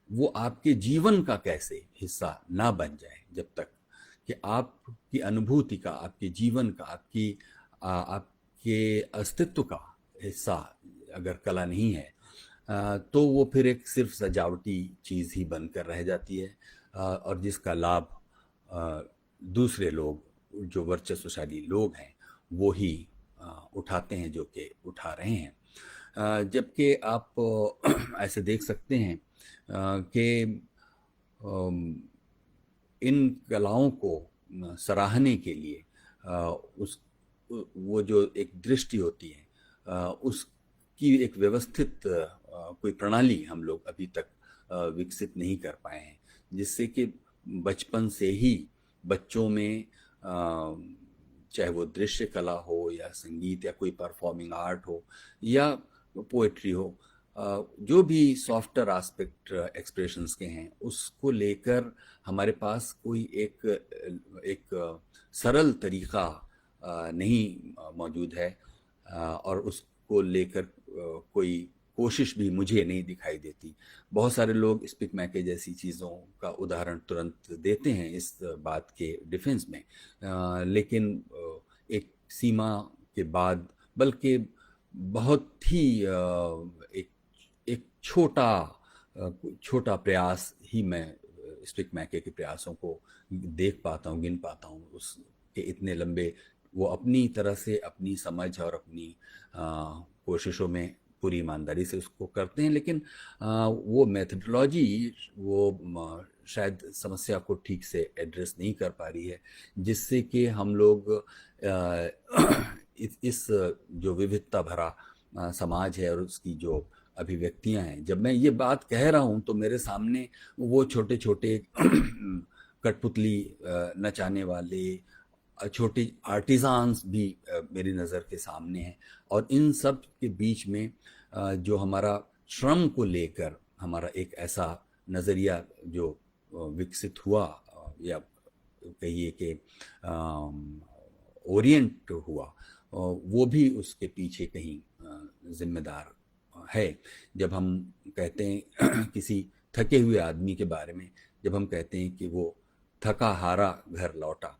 वो आपके जीवन का कैसे हिस्सा ना बन जाए, जब तक कि आपकी अनुभूति का, आपके जीवन का, आपके अस्तित्व का हिस्सा अगर कला नहीं है, तो वो फिर एक सिर्फ सजावटी चीज़ ही बनकर रह जाती है, और जिसका लाभ दूसरे लोग, जो वर्चस्वशाली लोग हैं, वो ही उठाते हैं, जो कि उठा रहे हैं। जबकि आप ऐसे देख सकते हैं कि इन कलाओं को सराहने के लिए उस वो जो एक दृष्टि होती है, उसकी एक व्यवस्थित कोई प्रणाली हम लोग अभी तक विकसित नहीं कर पाए हैं, जिससे कि बचपन से ही बच्चों में चाहे वो दृश्य कला हो या संगीत या कोई परफॉर्मिंग आर्ट हो या पोएट्री हो, जो भी सॉफ्टर एस्पेक्ट एक्सप्रेशंस के हैं, उसको लेकर हमारे पास कोई एक सरल तरीका नहीं मौजूद है, और उसको लेकर कोई कोशिश भी मुझे नहीं दिखाई देती। बहुत सारे लोग स्पिक मैके जैसी चीज़ों का उदाहरण तुरंत देते हैं इस बात के डिफेंस में, लेकिन एक सीमा के बाद, बल्कि बहुत ही एक एक छोटा प्रयास ही मैं स्पिक मैके के प्रयासों को देख पाता हूँ, गिन पाता हूँ। उसके इतने लंबे, वो अपनी तरह से अपनी समझ और अपनी कोशिशों में पूरी ईमानदारी से उसको करते हैं, लेकिन वो मेथडोलॉजी वो शायद समस्या को ठीक से एड्रेस नहीं कर पा रही है, जिससे कि हम लोग इस जो विविधता भरा समाज है और उसकी जो अभिव्यक्तियां हैं, जब मैं ये बात कह रहा हूँ तो मेरे सामने वो छोटे छोटे कठपुतली नचाने वाले छोटे आर्टिज़ान्स भी मेरी नज़र के सामने हैं। और इन सब के बीच में जो हमारा श्रम को लेकर हमारा एक ऐसा नज़रिया जो विकसित हुआ, या कहिए कि ओरिएंट हुआ, वो भी उसके पीछे कहीं जिम्मेदार है। जब हम कहते हैं किसी थके हुए आदमी के बारे में, जब हम कहते हैं कि वो थका हारा घर लौटा,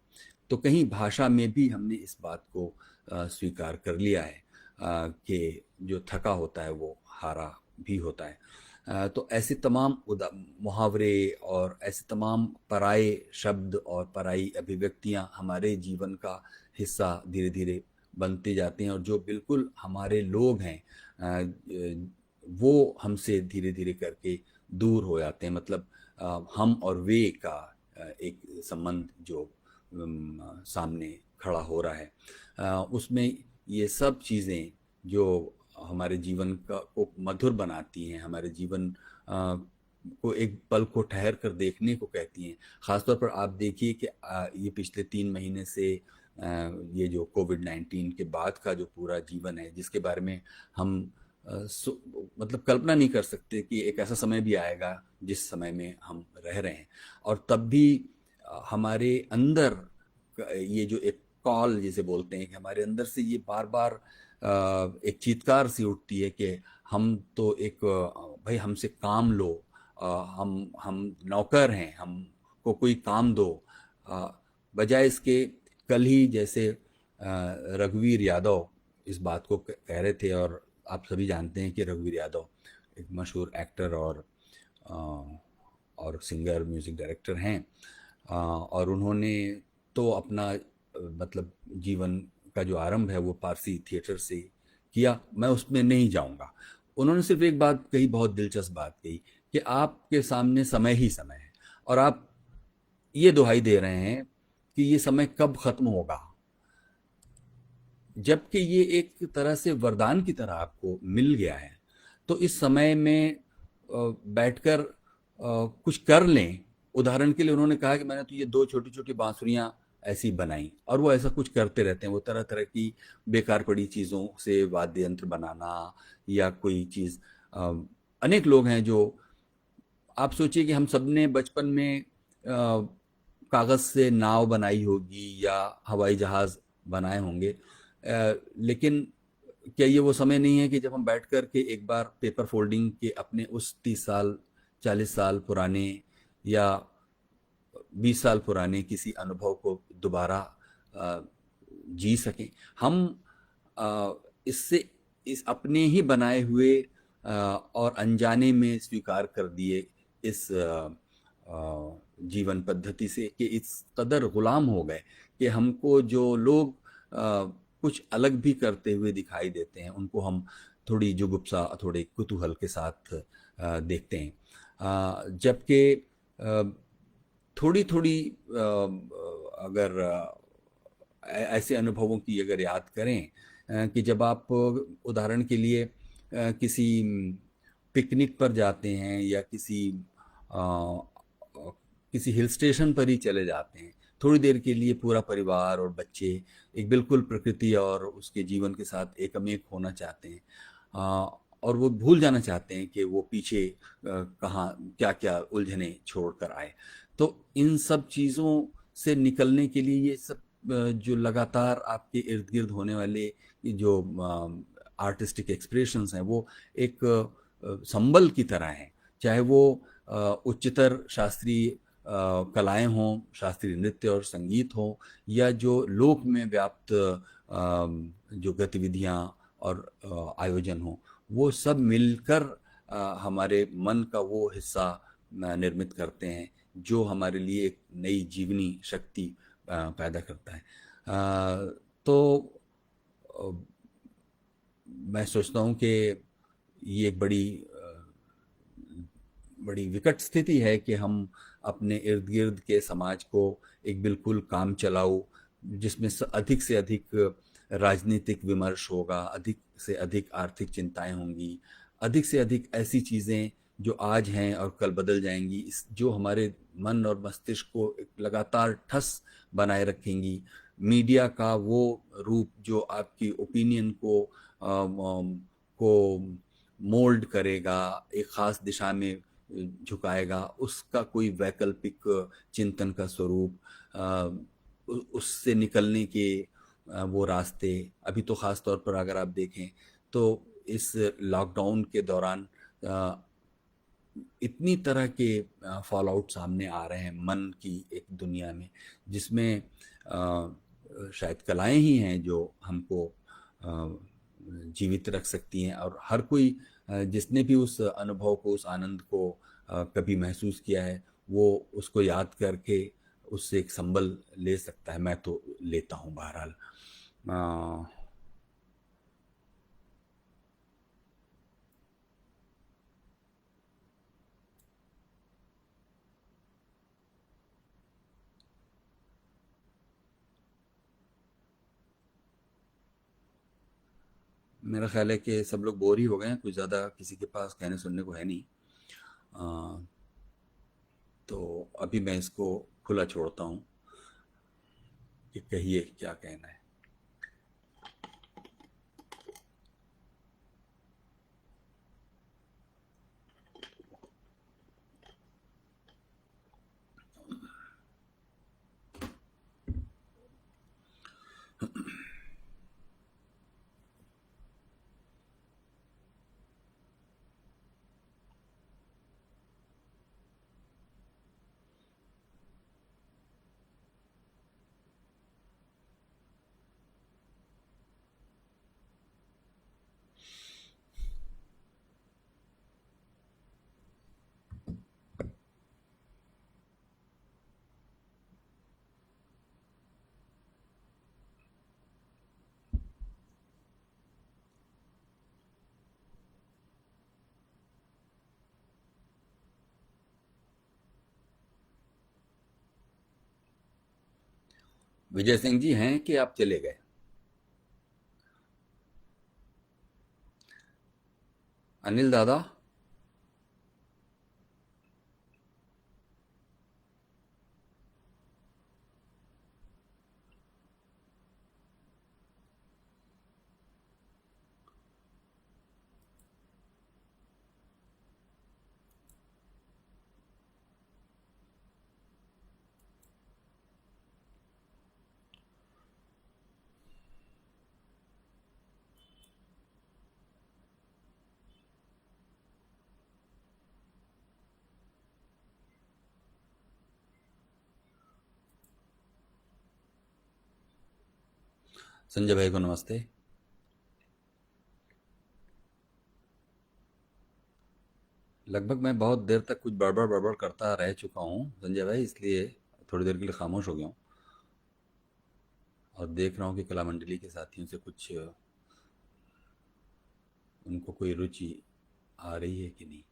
तो कहीं भाषा में भी हमने इस बात को स्वीकार कर लिया है कि जो थका होता है वो हारा भी होता है। तो ऐसे तमाम मुहावरे और ऐसे तमाम पराये शब्द और पराई अभिव्यक्तियाँ हमारे जीवन का हिस्सा धीरे धीरे बनते जाते हैं, और जो बिल्कुल हमारे लोग हैं वो हमसे धीरे धीरे करके दूर हो जाते हैं। मतलब हम और वे का एक संबंध जो सामने खड़ा हो रहा है, उसमें ये सब चीज़ें जो हमारे जीवन को मधुर बनाती हैं, हमारे जीवन को एक पल को ठहर कर देखने को कहती हैं। ख़ासतौर पर आप देखिए कि ये पिछले 3 महीने से ये जो कोविड-19 के बाद का जो पूरा जीवन है, जिसके बारे में हम मतलब कल्पना नहीं कर सकते कि एक ऐसा समय भी आएगा जिस समय में हम रह रहे हैं। और तब भी हमारे अंदर ये जो एक कॉल जिसे बोलते हैं, कि हमारे अंदर से ये बार बार एक चीत्कार सी उठती है कि हम तो एक भाई हमसे काम लो, हम नौकर हैं, हमको कोई काम दो। बजाय इसके कल ही जैसे रघुवीर यादव इस बात को कह रहे थे, और आप सभी जानते हैं कि रघुवीर यादव एक मशहूर एक्टर और सिंगर, म्यूज़िक डायरेक्टर हैं, और उन्होंने तो अपना मतलब जीवन का जो आरंभ है वो पारसी थिएटर से किया। मैं उसमें नहीं जाऊंगा। उन्होंने सिर्फ एक बात कही, बहुत दिलचस्प बात कही, कि आपके सामने समय ही समय है, और आप ये दुहाई दे रहे हैं कि ये समय कब खत्म होगा, जबकि ये एक तरह से वरदान की तरह आपको मिल गया है। तो इस समय में बैठकर कुछ कर लें। उदाहरण के लिए उन्होंने कहा कि मैंने तो ये 2 छोटी छोटी बांसुरियां ऐसी बनाई, और वो ऐसा कुछ करते रहते हैं। वो तरह तरह की बेकार पड़ी चीज़ों से वाद्य यंत्र बनाना या कोई चीज़, अनेक लोग हैं जो, आप सोचिए कि हम सब ने बचपन में कागज़ से नाव बनाई होगी या हवाई जहाज़ बनाए होंगे, लेकिन क्या ये वो समय नहीं है कि जब हम बैठ कर के एक बार पेपर फोल्डिंग के अपने उस 30 साल 40 साल पुराने या 20 साल पुराने किसी अनुभव को दोबारा जी सकें। हम इससे इस अपने ही बनाए हुए और अनजाने में स्वीकार कर दिए इस जीवन पद्धति से कि इस कदर गुलाम हो गए कि हमको जो लोग कुछ अलग भी करते हुए दिखाई देते हैं, उनको हम थोड़ी जुगुप्सा, थोड़े कुतूहल के साथ देखते हैं। जबकि थोड़ी थोड़ी अगर ऐसे अनुभवों की अगर याद करें कि जब आप उदाहरण के लिए किसी पिकनिक पर जाते हैं या किसी हिल स्टेशन पर ही चले जाते हैं, थोड़ी देर के लिए पूरा परिवार और बच्चे एक बिल्कुल प्रकृति और उसके जीवन के साथ एकमेक होना चाहते हैं, और वो भूल जाना चाहते हैं कि वो पीछे कहाँ क्या क्या उलझने छोड़ कर आए। तो इन सब चीज़ों से निकलने के लिए ये सब जो लगातार आपके इर्द गिर्द होने वाले जो आर्टिस्टिक एक्सप्रेशंस हैं, वो एक संबल की तरह हैं। चाहे वो उच्चतर शास्त्रीय कलाएं हों, शास्त्रीय नृत्य और संगीत हो, या जो लोक में व्याप्त जो गतिविधियां और आयोजन हो, वो सब मिलकर हमारे मन का वो हिस्सा निर्मित करते हैं जो हमारे लिए एक नई जीवनी शक्ति पैदा करता है। तो मैं सोचता हूँ कि ये एक बड़ी विकट स्थिति है कि हम अपने इर्द गिर्द के समाज को एक बिल्कुल काम चलाऊ, जिसमें अधिक से अधिक राजनीतिक विमर्श होगा, अधिक से अधिक आर्थिक चिंताएं होंगी, अधिक से अधिक ऐसी चीज़ें जो आज हैं और कल बदल जाएंगी, इस जो हमारे मन और मस्तिष्क को एक लगातार ठस बनाए रखेंगी। मीडिया का वो रूप जो आपकी ओपिनियन को मोल्ड करेगा, एक खास दिशा में झुकाएगा, उसका कोई वैकल्पिक चिंतन का स्वरूप, उससे निकलने के वो रास्ते। अभी तो खास तौर पर अगर आप देखें तो इस लॉकडाउन के दौरान इतनी तरह के फॉल आउट सामने आ रहे हैं मन की एक दुनिया में, जिसमें शायद कलाएं ही हैं जो हमको जीवित रख सकती हैं। और हर कोई जिसने भी उस अनुभव को, उस आनंद को कभी महसूस किया है, वो उसको याद करके उससे एक संबल ले सकता है। मैं तो लेता हूँ बहरहाल। अ, मेरा ख्याल है कि सब लोग बोर ही हो गए हैं, कुछ ज़्यादा किसी के पास कहने सुनने को है नहीं। अ, तो अभी मैं इसको खुला छोड़ता हूँ कि कहिए क्या कहना है। विजय सिंह जी हैं कि आप चले गए? अनिल दादा। संजय भाई को नमस्ते। लगभग मैं बहुत देर तक कुछ बड़बड़ बड़बड़ करता रह चुका हूँ संजय भाई, इसलिए थोड़ी देर के लिए खामोश हो गया हूँ। और देख रहा हूँ कि कला मंडली के साथियों से कुछ उनको कोई रुचि आ रही है कि नहीं।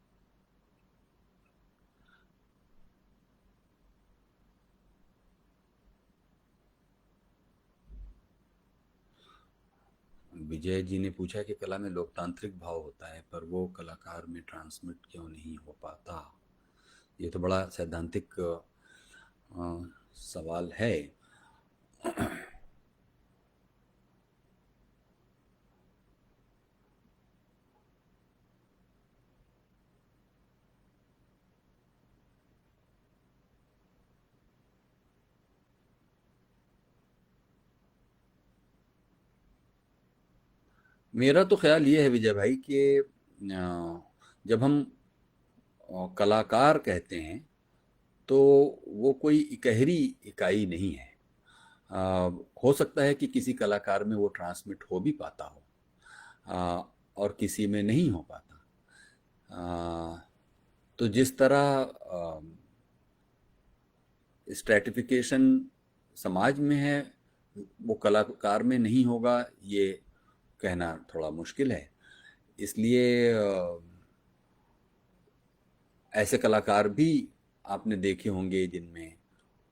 विजय जी ने पूछा कि कला में लोकतांत्रिक भाव होता है, पर वो कलाकार में ट्रांसमिट क्यों नहीं हो पाता। ये तो बड़ा सैद्धांतिक सवाल है। मेरा तो ख्याल ये है विजय भाई कि जब हम कलाकार कहते हैं तो वो कोई इकहरी इकाई नहीं है। अ, हो सकता है कि किसी कलाकार में वो ट्रांसमिट हो भी पाता हो, और किसी में नहीं हो पाता। अ, तो जिस तरह स्ट्रेटिफिकेशन समाज में है, वो कलाकार में नहीं होगा, ये कहना थोड़ा मुश्किल है। इसलिए ऐसे कलाकार भी आपने देखे होंगे जिनमें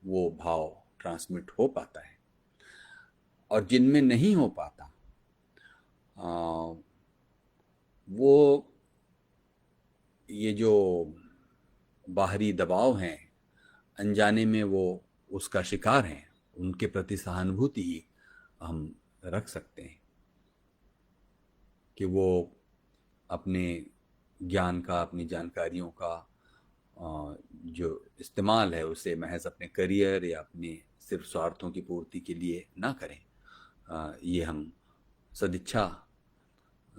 वो भाव ट्रांसमिट हो पाता है, और जिनमें नहीं हो पाता वो ये जो बाहरी दबाव हैं, अनजाने में वो उसका शिकार हैं, उनके प्रति सहानुभूति ही हम रख सकते हैं कि वो अपने ज्ञान का, अपनी जानकारियों का जो इस्तेमाल है उसे महज अपने करियर या अपने सिर्फ स्वार्थों की पूर्ति के लिए ना करें। ये हम सदिच्छा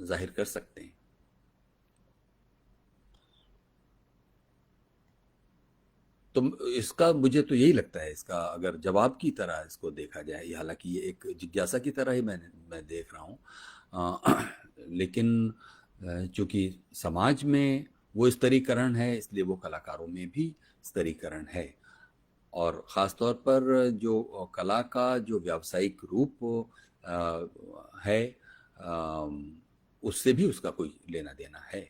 जाहिर कर सकते हैं। तो इसका मुझे तो यही लगता है, इसका अगर जवाब की तरह इसको देखा जाए, हालांकि ये एक जिज्ञासा की तरह ही मैं देख रहा हूँ, लेकिन चूंकि समाज में वो स्तरीकरण है, इसलिए वो कलाकारों में भी स्तरीकरण है। और ख़ास तौर पर जो कला का जो व्यावसायिक रूप है, उससे भी उसका कोई लेना देना है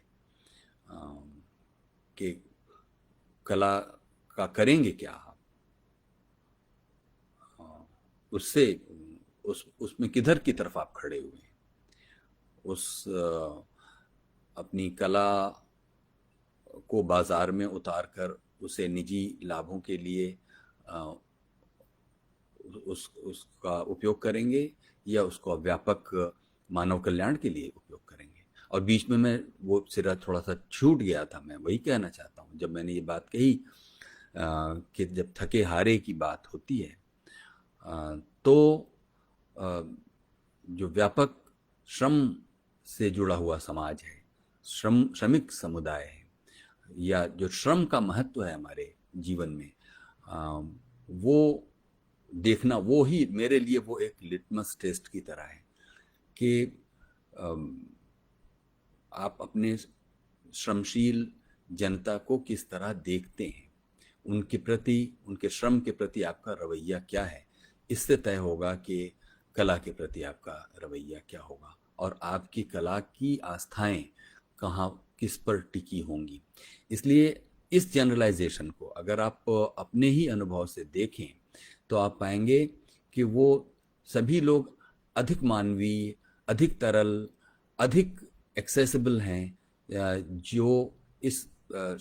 कि कला का करेंगे क्या आप, उससे उसमें किधर की तरफ आप खड़े हुए हैं। उस अपनी कला को बाजार में उतार कर उसे निजी लाभों के लिए उसका उपयोग करेंगे, या उसको व्यापक मानव कल्याण के लिए उपयोग करेंगे। और बीच में मैं वो सिरा थोड़ा सा छूट गया था, मैं वही कहना चाहता हूँ जब मैंने ये बात कही कि जब थके हारे की बात होती है तो जो व्यापक श्रम से जुड़ा हुआ समाज है, श्रमिक समुदाय है, या जो श्रम का महत्व है हमारे जीवन में, वो देखना, वो ही मेरे लिए वो एक लिटमस टेस्ट की तरह है कि आप अपने श्रमशील जनता को किस तरह देखते हैं, उनके प्रति, उनके श्रम के प्रति आपका रवैया क्या है। इससे तय होगा कि कला के प्रति आपका रवैया क्या होगा और आपकी कला की आस्थाएं कहाँ, किस पर टिकी होंगी। इसलिए इस जनरलाइजेशन को अगर आप अपने ही अनुभव से देखें तो आप पाएंगे कि वो सभी लोग अधिक मानवीय, अधिक तरल, अधिक एक्सेसिबल हैं, जो इस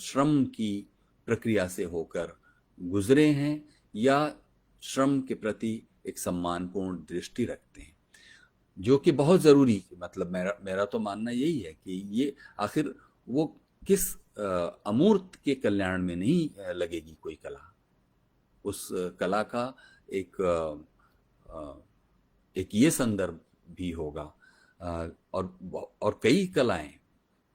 श्रम की प्रक्रिया से होकर गुजरे हैं या श्रम के प्रति एक सम्मानपूर्ण दृष्टि रखते हैं, जो कि बहुत ज़रूरी, मतलब मेरा तो मानना यही है कि ये आखिर वो किस अमूर्त के कल्याण में नहीं लगेगी कोई कला। उस कला का एक ये संदर्भ भी होगा, और कई कलाएं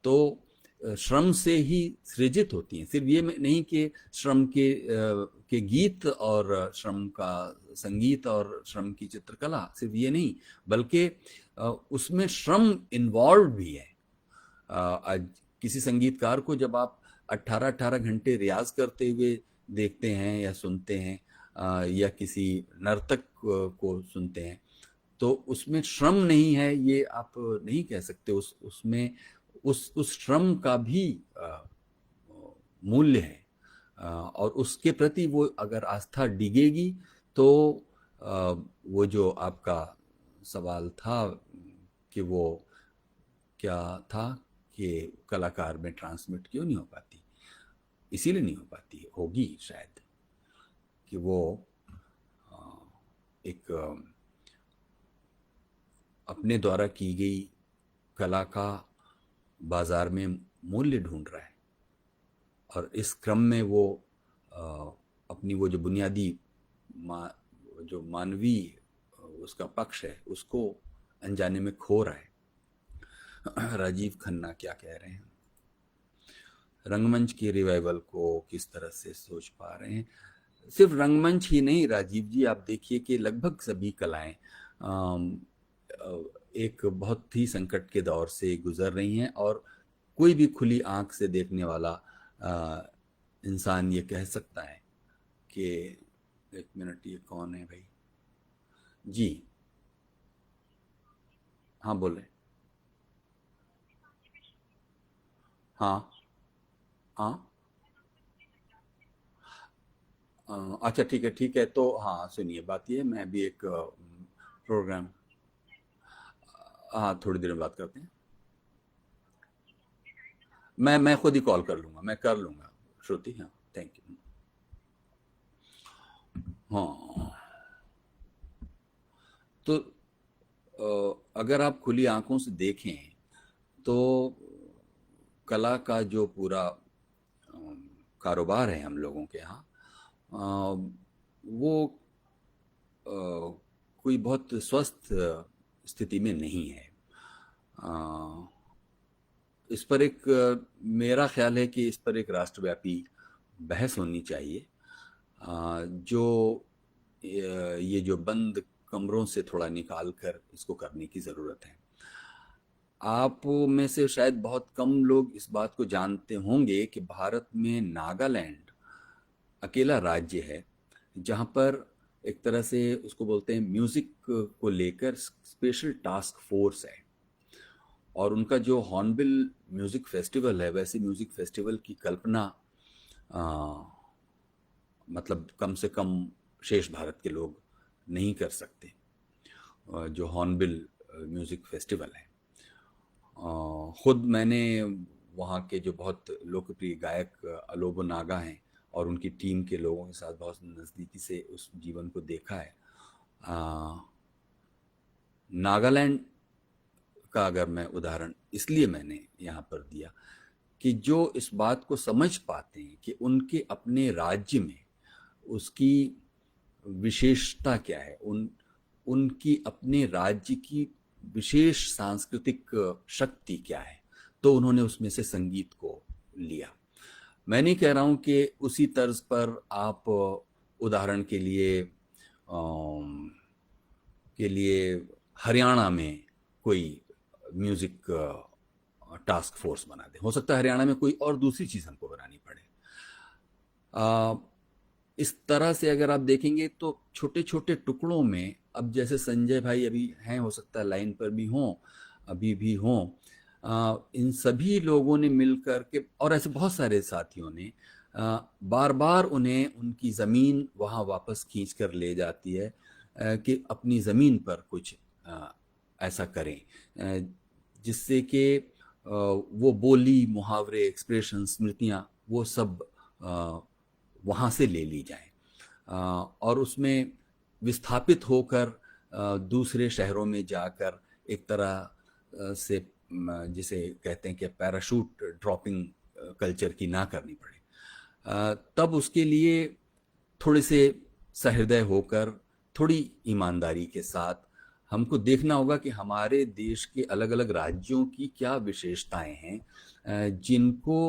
तो श्रम से ही सृजित होती हैं। सिर्फ ये नहीं कि श्रम के गीत और श्रम का संगीत और श्रम की चित्रकला, सिर्फ ये नहीं, बल्कि उसमें श्रम इन्वॉल्व भी है। आज किसी संगीतकार को जब आप 18-18 घंटे रियाज करते हुए देखते हैं या सुनते हैं, या किसी नर्तक को सुनते हैं, तो उसमें श्रम नहीं है ये आप नहीं कह सकते। उसमें उस श्रम का भी मूल्य है, और उसके प्रति वो अगर आस्था डिगेगी तो वो जो आपका सवाल था कि वो क्या था कि कलाकार में ट्रांसमिट क्यों नहीं हो पाती, इसीलिए नहीं हो पाती होगी शायद कि वो एक अपने द्वारा की गई कला का बाजार में मूल्य ढूंढ रहा है, और इस क्रम में वो अपनी वो जो बुनियादी जो मानवीय उसका पक्ष है उसको अनजाने में खो रहा है। राजीव खन्ना क्या कह रहे हैं, रंगमंच की रिवाइवल को किस तरह से सोच पा रहे हैं? सिर्फ रंगमंच ही नहीं राजीव जी, आप देखिए कि लगभग सभी कलाएं एक बहुत ही संकट के दौर से गुजर रही हैं, और कोई भी खुली आंख से देखने वाला इंसान ये कह सकता है कि, एक मिनट, ये कौन है भाई जी? हाँ बोले। हाँ हाँ, अच्छा ठीक है ठीक है, तो हाँ सुनिए, बात ये है, मैं भी एक प्रोग्राम, हाँ थोड़ी देर में बात करते हैं। मैं खुद ही कॉल कर लूंगा, मैं कर लूंगा श्रुति। हाँ, थैंक यू। हाँ, तो अगर आप खुली आंखों से देखें तो कला का जो पूरा कारोबार है हम लोगों के यहाँ, वो अ, कोई बहुत स्वस्थ स्थिति में नहीं है। अ, इस पर एक मेरा ख्याल है कि इस पर एक राष्ट्रव्यापी बहस होनी चाहिए। जो ये जो बंद कमरों से थोड़ा निकाल कर इसको करने की ज़रूरत है। आप में से शायद बहुत कम लोग इस बात को जानते होंगे कि भारत में नागालैंड अकेला राज्य है जहाँ पर एक तरह से उसको बोलते हैं म्यूज़िक को लेकर स्पेशल टास्क फोर्स है। और उनका जो हॉर्नबिल म्यूज़िक फेस्टिवल है, वैसे म्यूज़िक फेस्टिवल की कल्पना आ, मतलब कम से कम शेष भारत के लोग नहीं कर सकते। जो हॉर्नबिल म्यूज़िक फेस्टिवल है, खुद मैंने वहाँ के जो बहुत लोकप्रिय गायक अलोबो नागा हैं और उनकी टीम के लोगों के साथ बहुत नज़दीकी से उस जीवन को देखा है। नागालैंड का अगर मैं उदाहरण इसलिए मैंने यहाँ पर दिया कि जो इस बात को समझ पाते हैं कि उनके अपने राज्य में उसकी विशेषता क्या है, उनकी अपने राज्य की विशेष सांस्कृतिक शक्ति क्या है, तो उन्होंने उसमें से संगीत को लिया। मैं नहीं कह रहा हूँ कि उसी तर्ज पर आप उदाहरण के लिए हरियाणा में कोई म्यूजिक टास्क फोर्स बना दे। हो सकता है हरियाणा में कोई और दूसरी चीज़ हमको बनानी पड़े। इस तरह से अगर आप देखेंगे तो छोटे छोटे टुकड़ों में, अब जैसे संजय भाई अभी हैं, हो सकता है लाइन पर भी हों, अभी भी हों, इन सभी लोगों ने मिलकर के और ऐसे बहुत सारे साथियों ने बार बार उन्हें उनकी ज़मीन वहाँ वापस खींच कर ले जाती है कि अपनी ज़मीन पर कुछ ऐसा करें जिससे कि वो बोली, मुहावरे, एक्सप्रेशन, स्मृतियाँ, वो सब वहाँ से ले ली जाएं और उसमें विस्थापित होकर दूसरे शहरों में जाकर एक तरह से जिसे कहते हैं कि पैराशूट ड्रॉपिंग कल्चर की ना करनी पड़े। तब उसके लिए थोड़े से सहृदय होकर, थोड़ी ईमानदारी के साथ हमको देखना होगा कि हमारे देश के अलग अलग राज्यों की क्या विशेषताएं हैं जिनको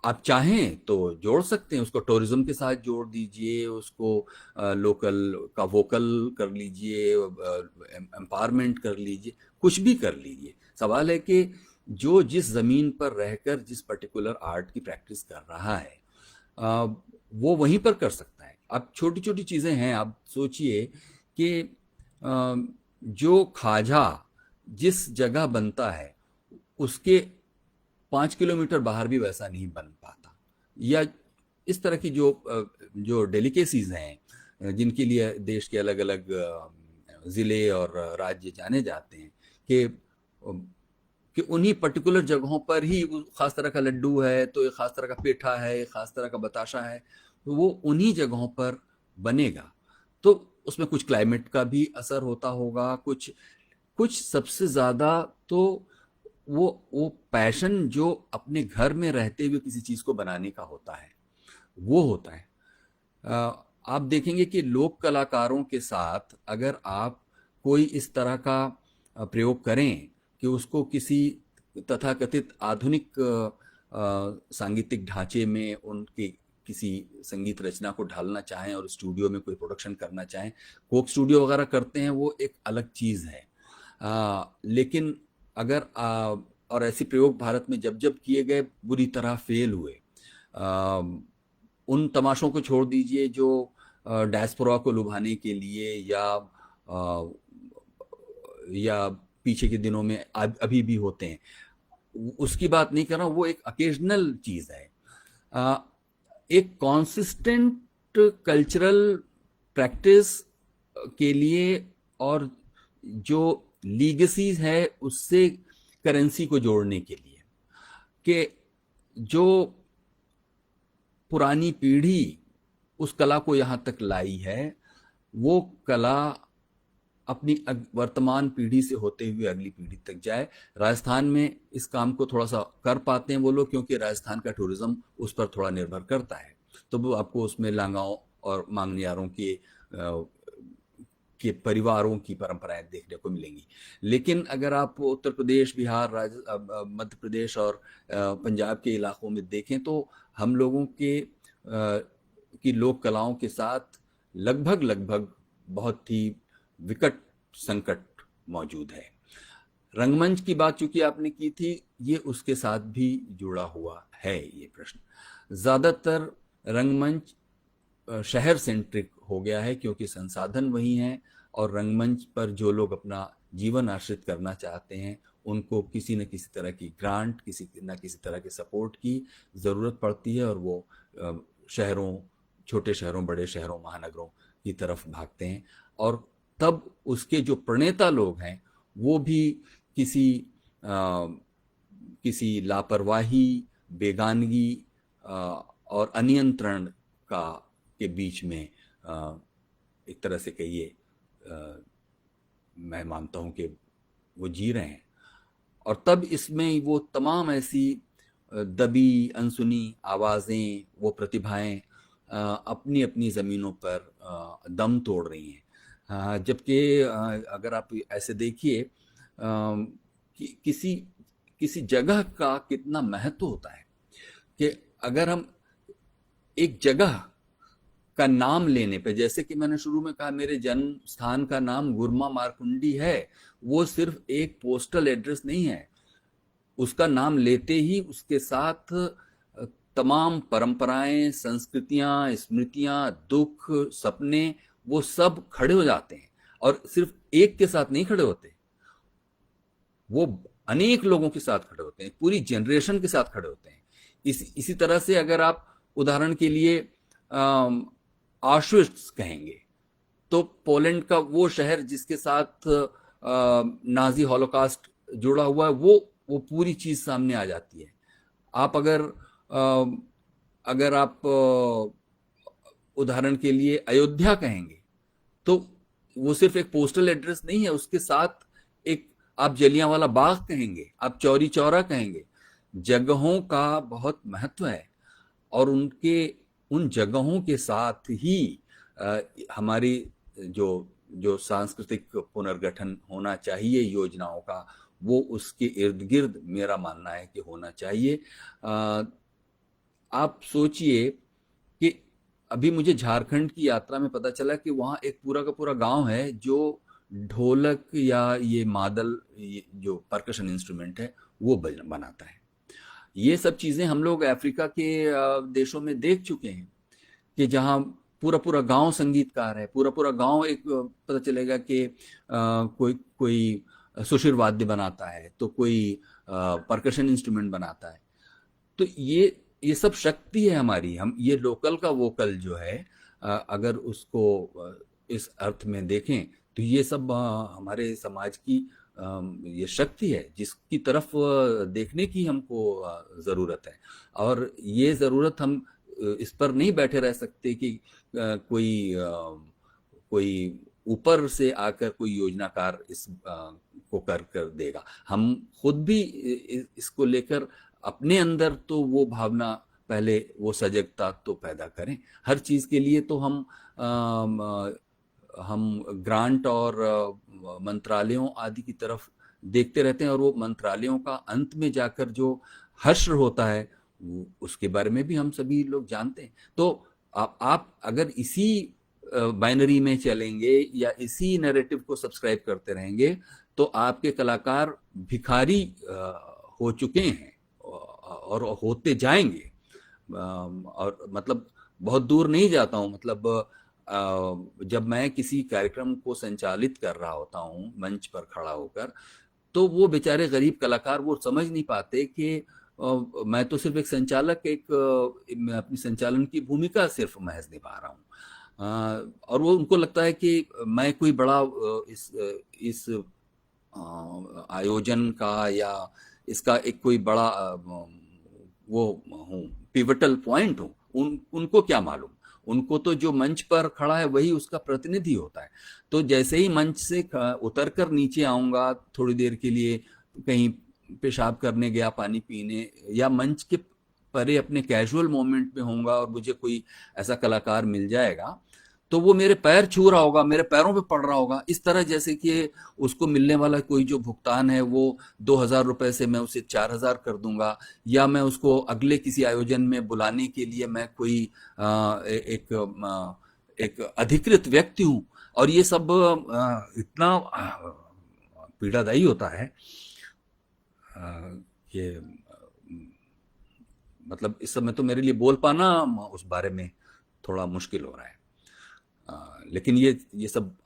आप चाहें तो जोड़ सकते हैं। उसको टूरिज्म के साथ जोड़ दीजिए, उसको लोकल का वोकल कर लीजिए, एम्पावरमेंट कर लीजिए, कुछ भी कर लीजिए। सवाल है कि जो जिस ज़मीन पर रहकर जिस पर्टिकुलर आर्ट की प्रैक्टिस कर रहा है वो वहीं पर कर सकता है। अब छोटी छोटी चीज़ें हैं। आप सोचिए कि जो खाजा जिस जगह बनता है उसके 5 किलोमीटर बाहर भी वैसा नहीं बन पाता। या इस तरह की जो डेलिकेसीज हैं जिनके लिए देश के अलग अलग ज़िले और राज्य जाने जाते हैं कि उन्हीं पर्टिकुलर जगहों पर ही खास तरह का लड्डू है, तो एक खास तरह का पेठा है, एक खास तरह का बताशा है, तो वो उन्हीं जगहों पर बनेगा। तो उसमें कुछ क्लाइमेट का भी असर होता होगा, कुछ कुछ सबसे ज़्यादा तो वो पैशन जो अपने घर में रहते हुए किसी चीज़ को बनाने का होता है, वो होता है। आप देखेंगे कि लोक कलाकारों के साथ अगर आप कोई इस तरह का प्रयोग करें कि उसको किसी तथाकथित आधुनिक सांगीतिक ढांचे में उनके किसी संगीत रचना को ढालना चाहें और स्टूडियो में कोई प्रोडक्शन करना चाहें, कोक स्टूडियो वगैरह करते हैं, वो एक अलग चीज़ है। लेकिन अगर और ऐसे प्रयोग भारत में जब जब किए गए बुरी तरह फेल हुए। उन तमाशों को छोड़ दीजिए जो डायस्पोरा को लुभाने के लिए या पीछे के दिनों में अभी भी होते हैं, उसकी बात नहीं कर रहा हूँ। वो एक अकेजनल चीज़ है। एक कॉन्सिस्टेंट कल्चरल प्रैक्टिस के लिए और जो लीगेसीज है उससे करेंसी को जोड़ने के लिए कि जो पुरानी पीढ़ी उस कला को यहाँ तक लाई है, वो कला अपनी वर्तमान पीढ़ी से होते हुए अगली पीढ़ी तक जाए। राजस्थान में इस काम को थोड़ा सा कर पाते हैं वो लोग, क्योंकि राजस्थान का टूरिज्म उस पर थोड़ा निर्भर करता है। तो वो आपको उसमें लांगाओं और मांगनियारों के परिवारों की परंपराएं देखने को मिलेंगी। लेकिन अगर आप उत्तर प्रदेश, बिहार, मध्य प्रदेश और पंजाब के इलाकों में देखें, तो हम लोगों की लोक कलाओं के साथ लगभग लगभग बहुत ही विकट संकट मौजूद है। रंगमंच की बात चूंकि आपने की थी, ये उसके साथ भी जुड़ा हुआ है ये प्रश्न। ज्यादातर रंगमंच शहर सेंट्रिक हो गया है, क्योंकि संसाधन वही हैं, और रंगमंच पर जो लोग अपना जीवन आश्रित करना चाहते हैं उनको किसी न किसी तरह की ग्रांट, किसी न किसी तरह के सपोर्ट की ज़रूरत पड़ती है, और वो शहरों, छोटे शहरों, बड़े शहरों, महानगरों की तरफ भागते हैं। और तब उसके जो प्रणेता लोग हैं वो भी किसी लापरवाही, बेगानगी और अनियंत्रण के बीच में एक तरह से कहिए, मैं मानता हूं कि वो जी रहे हैं। और तब इसमें वो तमाम ऐसी दबी अनसुनी आवाज़ें, वो प्रतिभाएं अपनी अपनी ज़मीनों पर दम तोड़ रही हैं। जबकि अगर आप ऐसे देखिए कि किसी जगह का कितना महत्व होता है, कि अगर हम एक जगह का नाम लेने पे, जैसे कि मैंने शुरू में कहा मेरे जन्म स्थान का नाम गुरमा मारकुंडी है, वो सिर्फ एक पोस्टल एड्रेस नहीं है। उसका नाम लेते ही उसके साथ तमाम परंपराएं, संस्कृतियां, स्मृतियां, दुख, सपने, वो सब खड़े हो जाते हैं। और सिर्फ एक के साथ नहीं खड़े होते, वो अनेक लोगों के साथ खड़े होते हैं, पूरी जनरेशन के साथ खड़े होते हैं। इसी तरह से अगर आप उदाहरण के लिए ऑशविट्ज़ कहेंगे, तो पोलैंड का वो शहर जिसके साथ नाजी हॉलोकॉस्ट जुड़ा हुआ है, वो पूरी चीज सामने आ जाती है। आप अगर आप उदाहरण के लिए अयोध्या कहेंगे, तो वो सिर्फ एक पोस्टल एड्रेस नहीं है, उसके साथ एक, आप जलियांवाला बाग कहेंगे, आप चौरी चौरा कहेंगे, जगहों का बहुत महत्व है। और उन जगहों के साथ ही हमारी जो सांस्कृतिक पुनर्गठन होना चाहिए योजनाओं का, वो उसके इर्द गिर्द मेरा मानना है कि होना चाहिए। आप सोचिए कि अभी मुझे झारखंड की यात्रा में पता चला कि वहाँ एक पूरा का पूरा गांव है जो ढोलक या ये मादल, ये जो परकशन इंस्ट्रूमेंट है, वो बनाता है। ये सब चीजें हम लोग अफ्रीका के देशों में देख चुके हैं, कि जहाँ पूरा पूरा गांव संगीतकार है, पूरा पूरा गांव, एक पता चलेगा कि कोई सुशिर वाद्य बनाता है, तो कोई परकशन इंस्ट्रूमेंट बनाता है। तो ये सब शक्ति है हमारी। हम ये लोकल का वोकल जो है, अगर उसको इस अर्थ में देखें, तो ये सब हमारे समाज की ये शक्ति है, जिसकी तरफ देखने की हमको ज़रूरत है। और ये ज़रूरत, हम इस पर नहीं बैठे रह सकते कि कोई ऊपर से आकर कोई योजनाकार इस को कर देगा। हम खुद भी इसको लेकर अपने अंदर तो वो भावना, पहले वो सजगता तो पैदा करें। हर चीज़ के लिए तो हम ग्रांट और मंत्रालयों आदि की तरफ देखते रहते हैं, और वो मंत्रालयों का अंत में जाकर जो हश्र होता है, उसके बारे में भी हम सभी लोग जानते हैं। तो आप अगर इसी बाइनरी में चलेंगे या इसी नैरेटिव को सब्सक्राइब करते रहेंगे, तो आपके कलाकार भिखारी हो चुके हैं और होते जाएंगे। और मतलब बहुत दूर नहीं जाता हूँ, मतलब जब मैं किसी कार्यक्रम को संचालित कर रहा होता हूँ मंच पर खड़ा होकर, तो वो बेचारे गरीब कलाकार वो समझ नहीं पाते कि मैं तो सिर्फ एक संचालक, मैं अपनी संचालन की भूमिका सिर्फ महज निभा रहा हूँ। और वो, उनको लगता है कि मैं कोई बड़ा इस आयोजन का या इसका एक कोई बड़ा वो हूँ, पिवटल पॉइंट हूँ। उनको क्या मालूम, उनको तो जो मंच पर खड़ा है वही उसका प्रतिनिधि होता है। तो जैसे ही मंच से उतर कर नीचे आऊंगा थोड़ी देर के लिए, कहीं पेशाब करने गया, पानी पीने, या मंच के परे अपने कैजुअल मोमेंट में होऊंगा और मुझे कोई ऐसा कलाकार मिल जाएगा, तो वो मेरे पैर छू रहा होगा, मेरे पैरों पे पड़ रहा होगा, इस तरह जैसे कि उसको मिलने वाला कोई जो भुगतान है वो 2,000 रुपए से मैं उसे 4,000 कर दूंगा, या मैं उसको अगले किसी आयोजन में बुलाने के लिए मैं कोई एक अधिकृत व्यक्ति हूँ। और ये सब इतना पीड़ादायी होता है कि मतलब इस समय तो मेरे लिए बोल पाना उस बारे में थोड़ा मुश्किल हो रहा है। लेकिन ये सब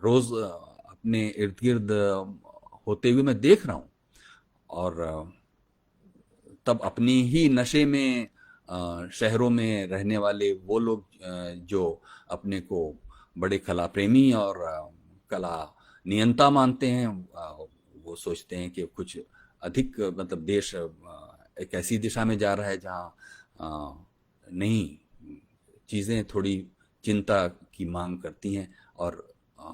रोज अपने इर्द गिर्द होते हुए मैं देख रहा हूँ। और तब अपनी ही नशे में शहरों में रहने वाले वो लोग जो अपने को बड़े कला प्रेमी और कला नियंता मानते हैं, वो सोचते हैं कि कुछ अधिक मतलब देश एक ऐसी दिशा में जा रहा है जहाँ नई चीज़ें थोड़ी चिंता की मांग करती हैं। और अ,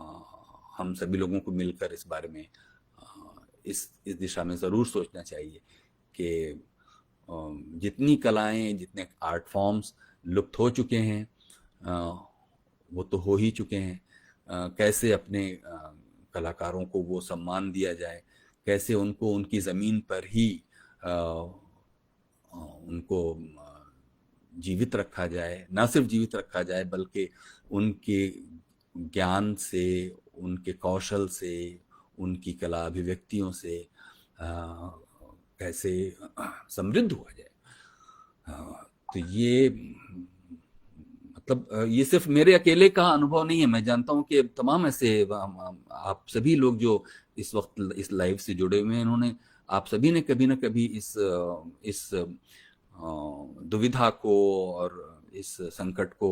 हम सभी लोगों को मिलकर इस बारे में इस दिशा में ज़रूर सोचना चाहिए कि जितनी कलाएं, जितने आर्ट फॉर्म्स लुप्त हो चुके हैं, अ, वो तो हो ही चुके हैं। कैसे अपने कलाकारों को वो सम्मान दिया जाए, कैसे उनको उनकी ज़मीन पर ही अ, उनको जीवित रखा जाए, ना सिर्फ जीवित रखा जाए बल्कि उनके ज्ञान से, उनके कौशल से, उनकी कला अभिव्यक्तियों से कैसे समृद्ध हुआ जाए। तो ये मतलब ये सिर्फ मेरे अकेले का अनुभव नहीं है। मैं जानता हूँ कि तमाम ऐसे आप सभी लोग जो इस वक्त इस लाइव से जुड़े हुए हैं, इन्होंने, आप सभी ने कभी ना कभी इस दुविधा को और इस संकट को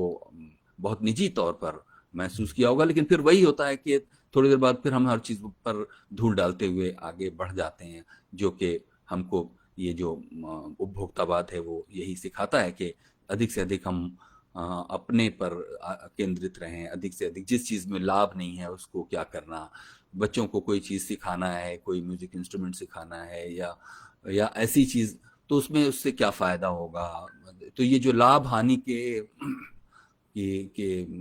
बहुत निजी तौर पर महसूस किया होगा। लेकिन फिर वही होता है कि थोड़ी देर बाद फिर हम हर चीज पर धूल डालते हुए आगे बढ़ जाते हैं, जो कि हमको ये जो उपभोक्तावाद है वो यही सिखाता है कि अधिक से अधिक हम अपने पर केंद्रित रहें, अधिक से अधिक जिस चीज़ में लाभ नहीं है उसको क्या करना। बच्चों को कोई चीज़ सिखाना है, कोई म्यूजिक इंस्ट्रूमेंट सिखाना है, या ऐसी चीज़, तो उसमें उससे क्या फ़ायदा होगा। तो ये जो लाभ हानि के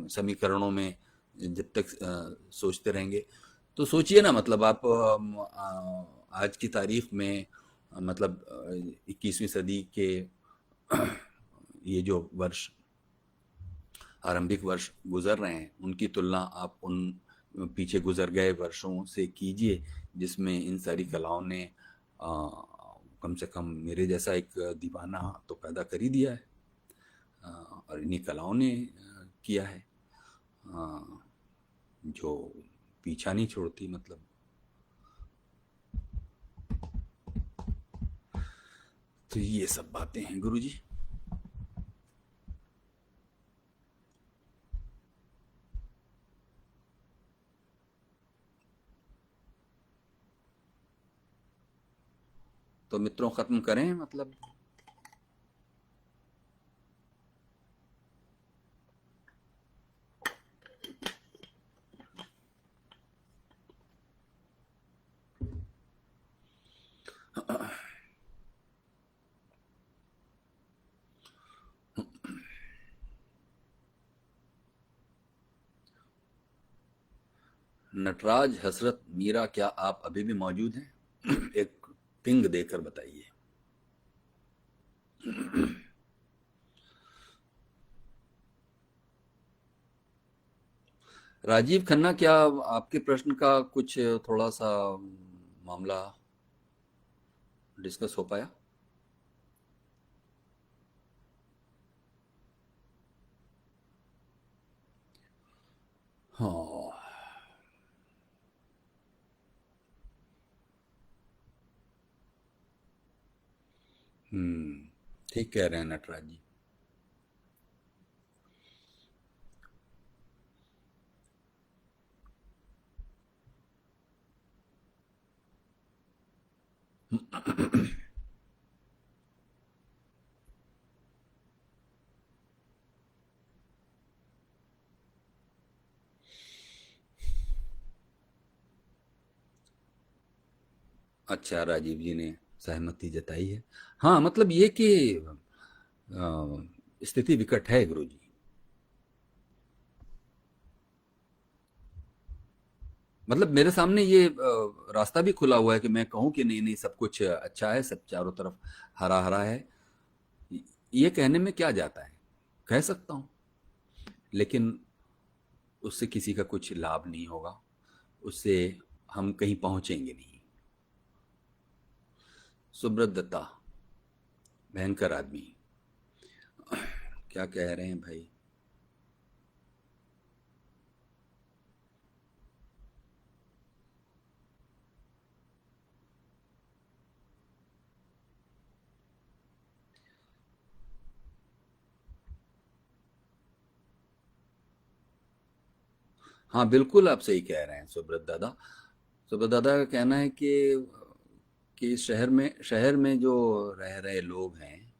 समीकरणों में जब तक सोचते रहेंगे, तो सोचिए ना, मतलब आप आज की तारीख में मतलब 21वीं सदी के ये जो वर्ष, आरंभिक वर्ष गुजर रहे हैं, उनकी तुलना आप उन पीछे गुजर गए वर्षों से कीजिए जिसमें इन सारी कलाओं ने कम से कम मेरे जैसा एक दीवाना तो पैदा कर ही दिया है। और इन्हीं कलाओं ने किया है, अ, जो पीछा नहीं छोड़ती मतलब। तो ये सब बातें हैं गुरुजी। तो मित्रों, खत्म करें मतलब। नटराज, हसरत, मीरा, क्या आप अभी भी मौजूद हैं? एक पिंग देकर बताइए। राजीव खन्ना, क्या आपके प्रश्न का कुछ थोड़ा सा मामला डिस्कस हो पाया? हाँ। हम्म। ठीक कह रहे हैं नटराज जी। अच्छा, राजीव जी ने सहमति जताई है। हाँ, मतलब ये कि स्थिति विकट है गुरु जी। मतलब मेरे सामने ये रास्ता भी खुला हुआ है कि मैं कहूँ कि नहीं नहीं, सब कुछ अच्छा है, सब चारों तरफ हरा हरा है। ये कहने में क्या जाता है, कह सकता हूँ, लेकिन उससे किसी का कुछ लाभ नहीं होगा, उससे हम कहीं पहुंचेंगे नहीं। सुब्रत दत्ता भयंकर आदमी। क्या कह रहे हैं भाई। हाँ बिल्कुल, आप सही कह रहे हैं सुब्रत दादा। सुब्रत दादा का कहना है कि शहर में जो रह रहे लोग हैं,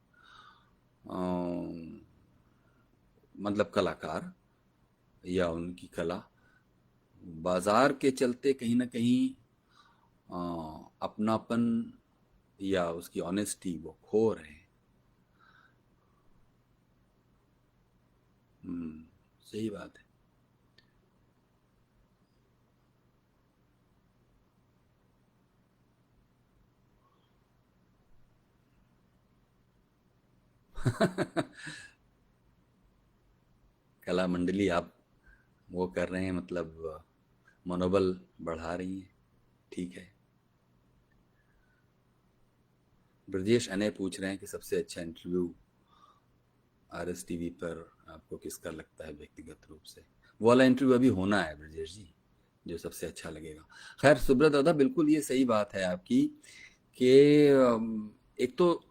मतलब कलाकार या उनकी कला, बाजार के चलते कहीं ना कहीं अपनापन या उसकी ऑनेस्टी वो खो रहे हैं। सही बात है। कला मंडली आप वो कर रहे हैं, मतलब मनोबल बढ़ा रही हैं। ठीक है। ब्रजेश अनय पूछ रहे हैं कि सबसे अच्छा इंटरव्यू आरएस टीवी पर आपको किसका लगता है व्यक्तिगत रूप से। वो वाला इंटरव्यू अभी होना है ब्रजेश जी, जो सबसे अच्छा लगेगा। खैर सुब्रत दादा, बिल्कुल ये सही बात है आपकी कि एक तो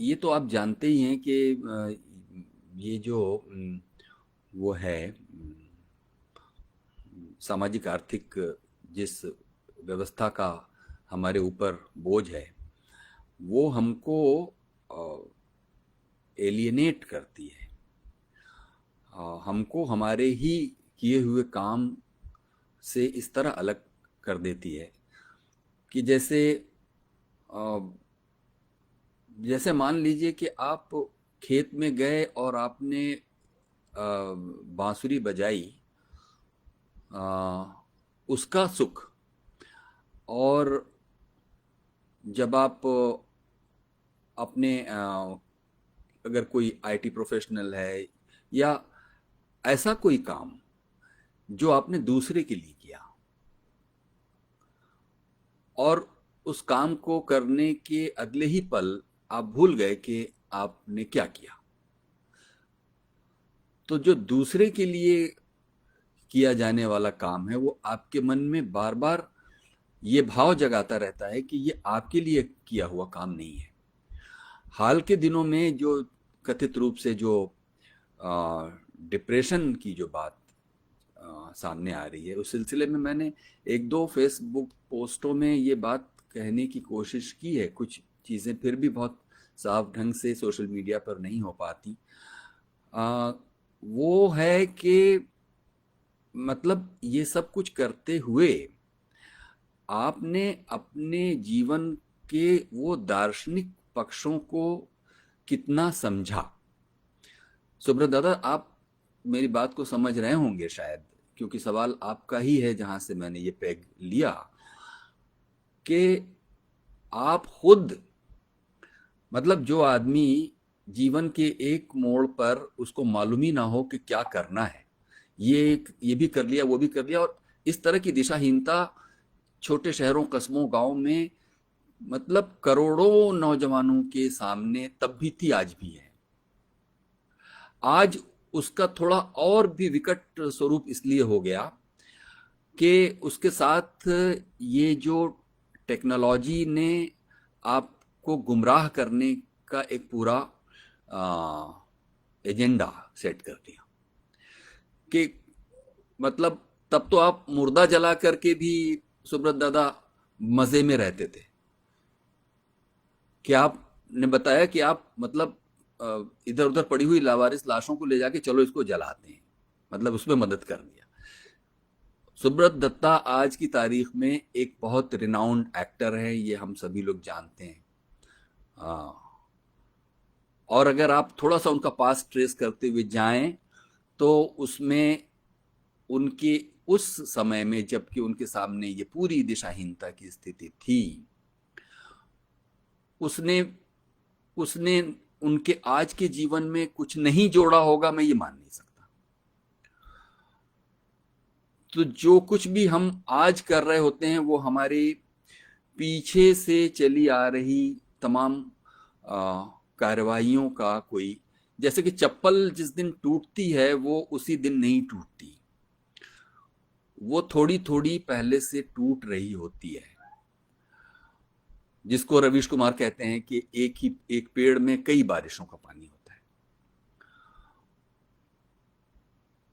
ये तो आप जानते ही हैं कि ये जो वो है सामाजिक आर्थिक जिस व्यवस्था का हमारे ऊपर बोझ है, वो हमको एलियनेट करती है। हमको हमारे ही किए हुए काम से इस तरह अलग कर देती है कि अ, जैसे मान लीजिए कि आप खेत में गए और आपने बांसुरी बजाई, अ, उसका सुख, और जब आप अपने अगर कोई आईटी प्रोफेशनल है या ऐसा कोई काम जो आपने दूसरे के लिए किया, और उस काम को करने के अगले ही पल आप भूल गए कि आपने क्या किया, तो जो दूसरे के लिए किया जाने वाला काम है वो आपके मन में बार बार ये भाव जगाता रहता है कि ये आपके लिए किया हुआ काम नहीं है। हाल के दिनों में जो कथित रूप से जो डिप्रेशन की जो बात सामने आ रही है, उस सिलसिले में मैंने एक दो फेसबुक पोस्टों में ये बात कहने की कोशिश की है। कुछ चीज़ें फिर भी बहुत साफ ढंग से सोशल मीडिया पर नहीं हो पाती। आ, वो है कि मतलब ये सब कुछ करते हुए आपने अपने जीवन के वो दार्शनिक पक्षों को कितना समझा। सुब्रत दादा, आप मेरी बात को समझ रहे होंगे शायद, क्योंकि सवाल आपका ही है जहां से मैंने ये पेग लिया, कि आप खुद, मतलब जो आदमी जीवन के एक मोड़ पर उसको मालूम ही ना हो कि क्या करना है, ये भी कर लिया वो भी कर लिया, और इस तरह की दिशाहीनता छोटे शहरों कस्बों गांव में, मतलब करोड़ों नौजवानों के सामने तब भी थी, आज भी है। आज उसका थोड़ा और भी विकट स्वरूप इसलिए हो गया कि उसके साथ ये जो टेक्नोलॉजी ने आपको गुमराह करने का एक पूरा एजेंडा सेट कर दिया कि मतलब तब तो आप मुर्दा जला करके भी सुब्रत दादा मजे में रहते थे, कि आपने बताया कि आप मतलब इधर उधर पड़ी हुई लावारिस लाशों को ले जाके चलो इसको जलाते हैं, मतलब उसमें मदद कर दिया। सुब्रत दत्ता आज की तारीख में एक बहुत रिनाउंड एक्टर है, ये हम सभी लोग जानते हैं। आ, और अगर आप थोड़ा सा उनका पास्ट ट्रेस करते हुए जाएं तो उसमें उनके उस समय में जबकि उनके सामने ये पूरी दिशाहीनता की स्थिति थी, उसने उसने उनके आज के जीवन में कुछ नहीं जोड़ा होगा, मैं ये मान नहीं सकता। तो जो कुछ भी हम आज कर रहे होते हैं वो हमारे पीछे से चली आ रही तमाम कार्रवाइयों का कोई, जैसे कि चप्पल जिस दिन टूटती है वो उसी दिन नहीं टूटती, वो थोड़ी थोड़ी पहले से टूट रही होती है, जिसको रवीश कुमार कहते हैं कि एक पेड़ में कई बारिशों का पानी होता है।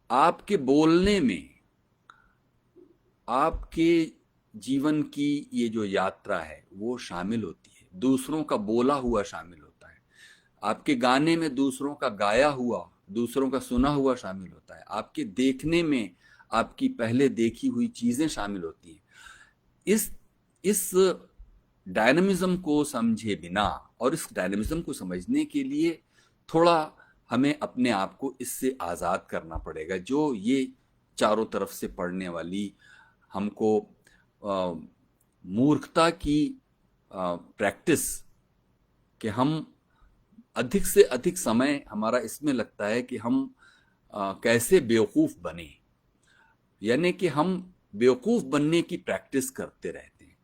आपके बोलने में आपके जीवन की ये जो यात्रा है वो शामिल होती है, दूसरों का बोला हुआ शामिल होता है, आपके गाने में दूसरों का गाया हुआ, दूसरों का सुना हुआ शामिल होता है, आपके देखने में आपकी पहले देखी हुई चीजें शामिल होती हैं। इस डायनामिज्म को समझे बिना और इस डायनामिज्म को समझने के लिए थोड़ा हमें अपने आप को इससे आज़ाद करना पड़ेगा, जो ये चारों तरफ से पड़ने वाली हमको मूर्खता की प्रैक्टिस, कि हम अधिक से अधिक समय हमारा इसमें लगता है कि हम कैसे बेवकूफ़ बने, यानी कि हम बेवकूफ़ बनने की प्रैक्टिस करते रहते हैं।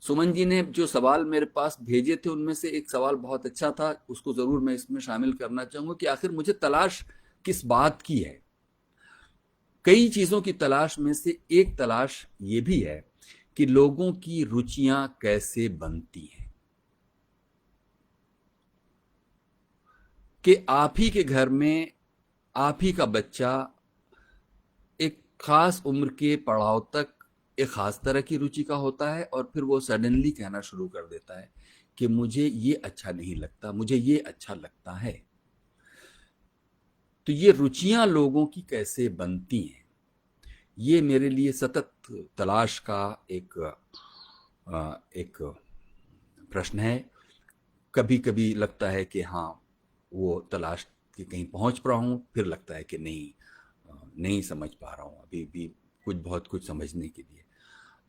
सुमन जी ने जो सवाल मेरे पास भेजे थे उनमें से एक सवाल बहुत अच्छा था, उसको ज़रूर मैं इसमें शामिल करना चाहूँगा कि आखिर मुझे तलाश किस बात की है। कई चीज़ों की तलाश में से एक तलाश ये भी है कि लोगों की रुचियां कैसे बनती हैं, कि आप ही के घर में आप ही का बच्चा एक खास उम्र के पड़ाव तक एक खास तरह की रुचि का होता है और फिर वो सडनली कहना शुरू कर देता है कि मुझे ये अच्छा नहीं लगता, मुझे ये अच्छा लगता है। तो ये रुचियां लोगों की कैसे बनती हैं, ये मेरे लिए सतत तलाश का एक प्रश्न है। कभी कभी लगता है कि हाँ, वो तलाश के कहीं पहुंच रहा हूँ, फिर लगता है कि नहीं, नहीं समझ पा रहा हूँ, अभी भी बहुत कुछ समझने के लिए।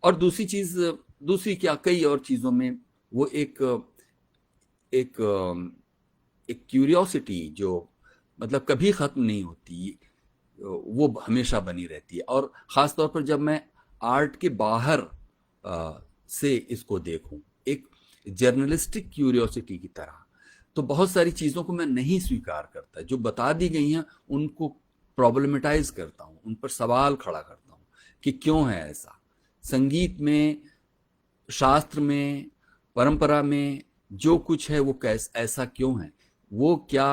और दूसरी चीज़, दूसरी क्या, कई और चीज़ों में वो एक एक क्यूरियोसिटी जो मतलब कभी ख़त्म नहीं होती, वो हमेशा बनी रहती है। और ख़ास तौर पर जब मैं आर्ट के बाहर से इसको देखूं, एक जर्नलिस्टिक क्यूरियोसिटी की तरह, तो बहुत सारी चीज़ों को मैं नहीं स्वीकार करता, जो बता दी गई हैं उनको प्रॉब्लमेटाइज करता हूँ, उन पर सवाल खड़ा करता हूँ कि क्यों है ऐसा। संगीत में, शास्त्र में, परंपरा में जो कुछ है वो कैसे ऐसा क्यों है, वो क्या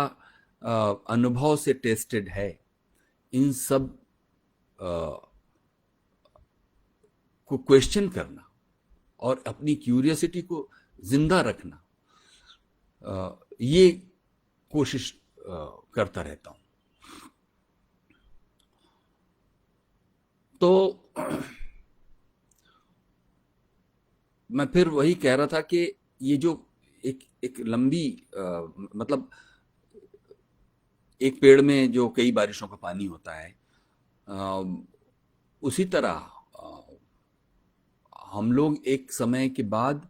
अनुभव से टेस्टेड है, इन सब को क्वेश्चन करना और अपनी क्यूरियोसिटी को जिंदा रखना, ये कोशिश करता रहता हूं। तो मैं फिर वही कह रहा था कि ये जो एक लंबी मतलब एक पेड़ में जो कई बारिशों का पानी होता है, उसी तरह हम लोग एक समय के बाद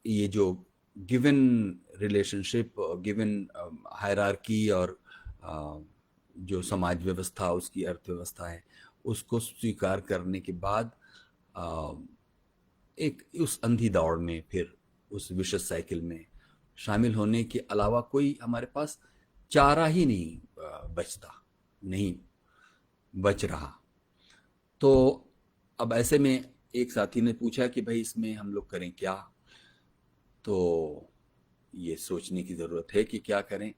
ये जो गिवन रिलेशनशिप, गिवन हायरार्की और जो समाज व्यवस्था, उसकी अर्थव्यवस्था है, उसको स्वीकार करने के बाद एक उस अंधी दौड़ में, फिर उस विशेष साइकिल में शामिल होने के अलावा कोई हमारे पास चारा ही नहीं बचता, नहीं बच रहा। तो अब ऐसे में एक साथी ने पूछा कि भाई इसमें हम लोग करें क्या, तो ये सोचने की ज़रूरत है कि क्या करें।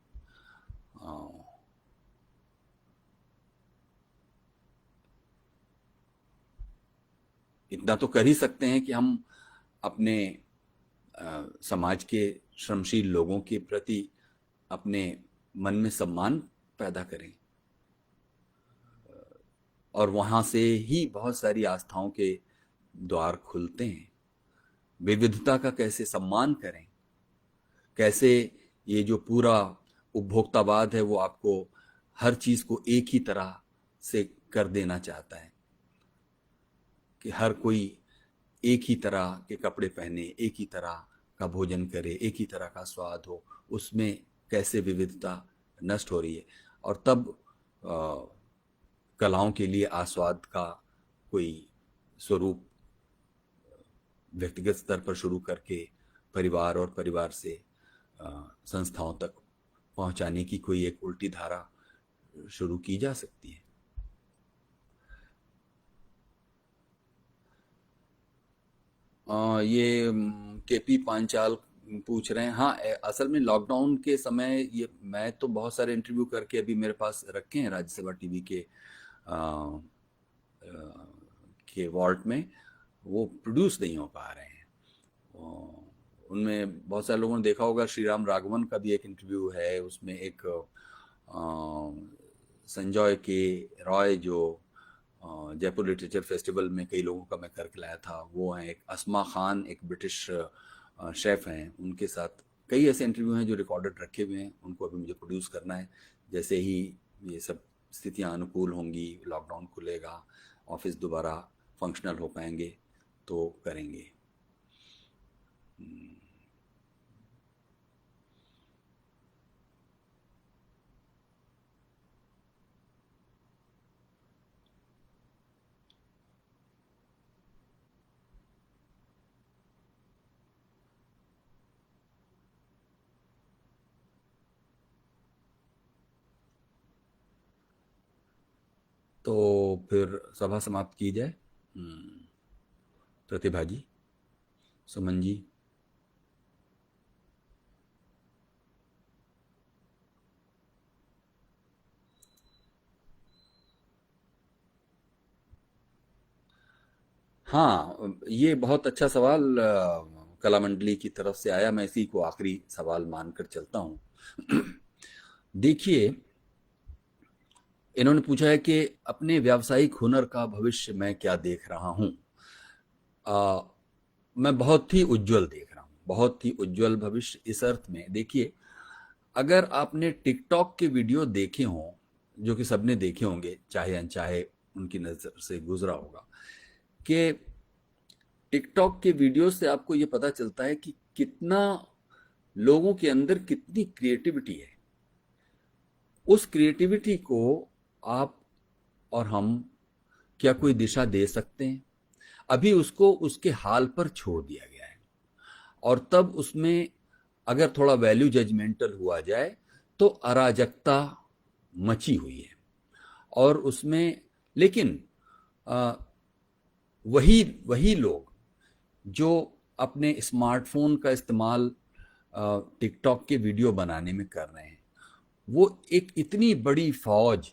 इतना तो कर ही सकते हैं कि हम अपने समाज के श्रमशील लोगों के प्रति अपने मन में सम्मान पैदा करें और वहाँ से ही बहुत सारी आस्थाओं के द्वार खुलते हैं। विविधता का कैसे सम्मान करें, कैसे ये जो पूरा उपभोक्तावाद है वो आपको हर चीज को एक ही तरह से कर देना चाहता है कि हर कोई एक ही तरह के कपड़े पहने, एक ही तरह का भोजन करे, एक ही तरह का स्वाद हो, उसमें कैसे विविधता नष्ट हो रही है। और तब कलाओं के लिए आस्वाद का कोई स्वरूप व्यक्तिगत स्तर पर शुरू करके परिवार और परिवार से संस्थाओं तक पहुंचाने की कोई एक उल्टी धारा शुरू की जा सकती है। ये केपी पांचाल पूछ रहे हैं। हाँ, असल में लॉकडाउन के समय ये मैं तो बहुत सारे इंटरव्यू करके अभी मेरे पास रखे हैं राज्यसभा टीवी आ, के वॉल्ट में, वो प्रोड्यूस नहीं हो पा रहे हैं। उनमें बहुत सारे लोगों ने देखा होगा, श्री राम राघवन का भी एक इंटरव्यू है, उसमें एक संजय के रॉय जो जयपुर लिटरेचर फेस्टिवल में कई लोगों का मैं करके लाया था, वो हैं। एक अस्मा खान, एक ब्रिटिश शेफ हैं, उनके साथ कई ऐसे इंटरव्यू हैं जो रिकॉर्डेड रखे हुए हैं, उनको अभी मुझे प्रोड्यूस करना है। जैसे ही ये सब स्थितियां अनुकूल होंगी, लॉकडाउन खुलेगा, ऑफिस दोबारा फंक्शनल हो पाएंगे, तो करेंगे। तो फिर सभा समाप्त की जाए। प्रतिभा जी, सुमन जी। हाँ, ये बहुत अच्छा सवाल कला मंडली की तरफ से आया, मैं इसी को आखिरी सवाल मानकर चलता हूँ। देखिए, इन्होंने पूछा है कि अपने व्यावसायिक हुनर का भविष्य मैं क्या देख रहा हूँ। मैं बहुत ही उज्जवल देख रहा हूँ, बहुत ही उज्जवल भविष्य। इस अर्थ में, देखिए, अगर आपने टिकटॉक के वीडियो देखे हों, जो कि सबने देखे होंगे, चाहे अनचाहे उनकी नज़र से गुजरा होगा, कि टिकटॉक के वीडियो से आपको ये पता चलता है कि कितना लोगों के अंदर कितनी क्रिएटिविटी है। उस क्रिएटिविटी को आप और हम क्या कोई दिशा दे सकते हैं? अभी उसको उसके हाल पर छोड़ दिया गया है, और तब उसमें अगर थोड़ा वैल्यू जजमेंटल हुआ जाए तो अराजकता मची हुई है। और उसमें लेकिन वही वही लोग जो अपने स्मार्टफोन का इस्तेमाल टिकटॉक के वीडियो बनाने में कर रहे हैं, वो एक इतनी बड़ी फौज,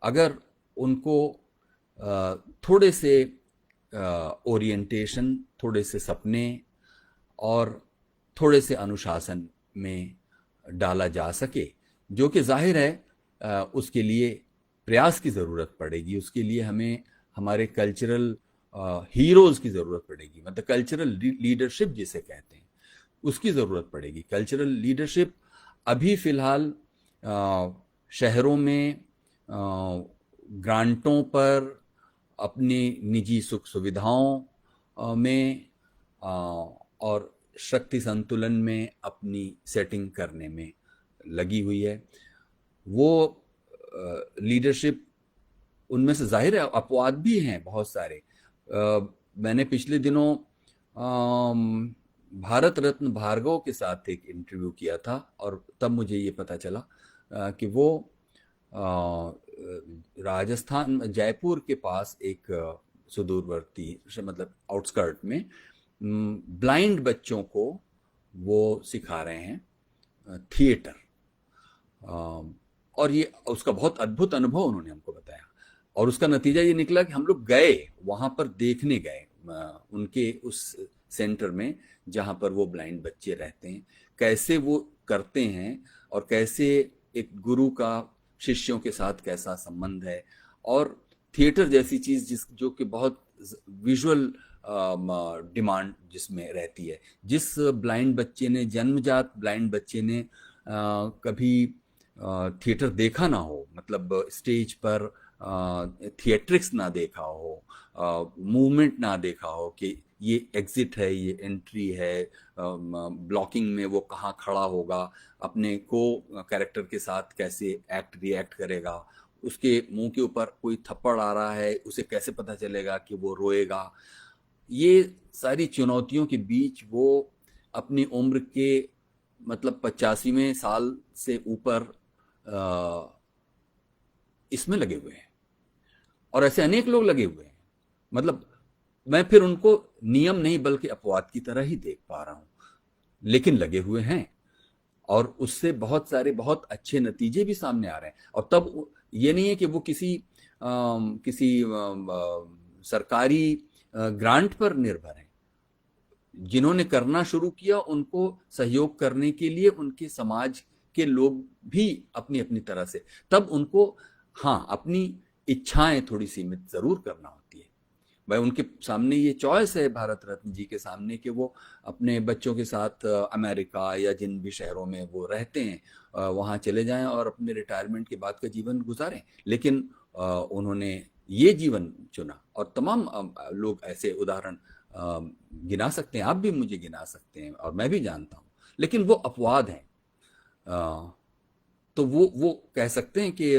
अगर उनको थोड़े से ओरिएंटेशन, थोड़े से सपने और थोड़े से अनुशासन में डाला जा सके, जो कि जाहिर है उसके लिए प्रयास की ज़रूरत पड़ेगी। उसके लिए हमें हमारे कल्चरल हीरोज़ की ज़रूरत पड़ेगी, मतलब कल्चरल लीडरशिप जिसे कहते हैं, उसकी ज़रूरत पड़ेगी। कल्चरल लीडरशिप अभी फ़िलहाल शहरों में ग्रांटों पर, अपनी निजी सुख सुविधाओं में और शक्ति संतुलन में अपनी सेटिंग करने में लगी हुई है। वो लीडरशिप, उनमें से जाहिर है अपवाद भी हैं बहुत सारे। मैंने पिछले दिनों भारत रत्न भार्गव के साथ एक इंटरव्यू किया था, और तब मुझे ये पता चला कि वो राजस्थान, जयपुर के पास एक सुदूरवर्ती, मतलब आउटस्कर्ट में, ब्लाइंड बच्चों को वो सिखा रहे हैं थिएटर। और ये उसका बहुत अद्भुत अनुभव उन्होंने हमको बताया, और उसका नतीजा ये निकला कि हम लोग गए वहाँ पर, देखने गए उनके उस सेंटर में जहाँ पर वो ब्लाइंड बच्चे रहते हैं, कैसे वो करते हैं, और कैसे एक गुरु का शिष्यों के साथ कैसा संबंध है। और थिएटर जैसी चीज जो कि बहुत विजुअल डिमांड जिसमें रहती है, जिस ब्लाइंड बच्चे ने, जन्मजात ब्लाइंड बच्चे ने कभी थिएटर देखा ना हो, मतलब स्टेज पर थिएट्रिक्स ना देखा हो, मूवमेंट ना देखा हो कि ये एग्जिट है, ये एंट्री है, ब्लॉकिंग में वो कहाँ खड़ा होगा, अपने को कैरेक्टर के साथ कैसे एक्ट रिएक्ट करेगा, उसके मुंह के ऊपर कोई थप्पड़ आ रहा है उसे कैसे पता चलेगा कि वो रोएगा। ये सारी चुनौतियों के बीच वो अपनी उम्र के मतलब 85वें साल से ऊपर इसमें लगे हुए हैं, और ऐसे अनेक लोग लगे हुए हैं। मतलब मैं फिर उनको नियम नहीं बल्कि अपवाद की तरह ही देख पा रहा हूं, लेकिन लगे हुए हैं, और उससे बहुत सारे बहुत अच्छे नतीजे भी सामने आ रहे हैं। और तब ये नहीं है कि वो किसी सरकारी ग्रांट पर निर्भर हैं। जिन्होंने करना शुरू किया उनको सहयोग करने के लिए उनके समाज के लोग भी अपनी अपनी तरह से, तब उनको हाँ अपनी इच्छाएं थोड़ी सीमित जरूर करना होती है। भाई उनके सामने ये चॉइस है भारत रत्न जी के सामने कि वो अपने बच्चों के साथ अमेरिका या जिन भी शहरों में वो रहते हैं वहाँ चले जाएं और अपने रिटायरमेंट के बाद का जीवन गुजारें, लेकिन उन्होंने ये जीवन चुना। और तमाम लोग ऐसे उदाहरण गिना सकते हैं, आप भी मुझे गिना सकते हैं और मैं भी जानता हूँ, लेकिन वो अपवाद हैं। तो वो कह सकते हैं कि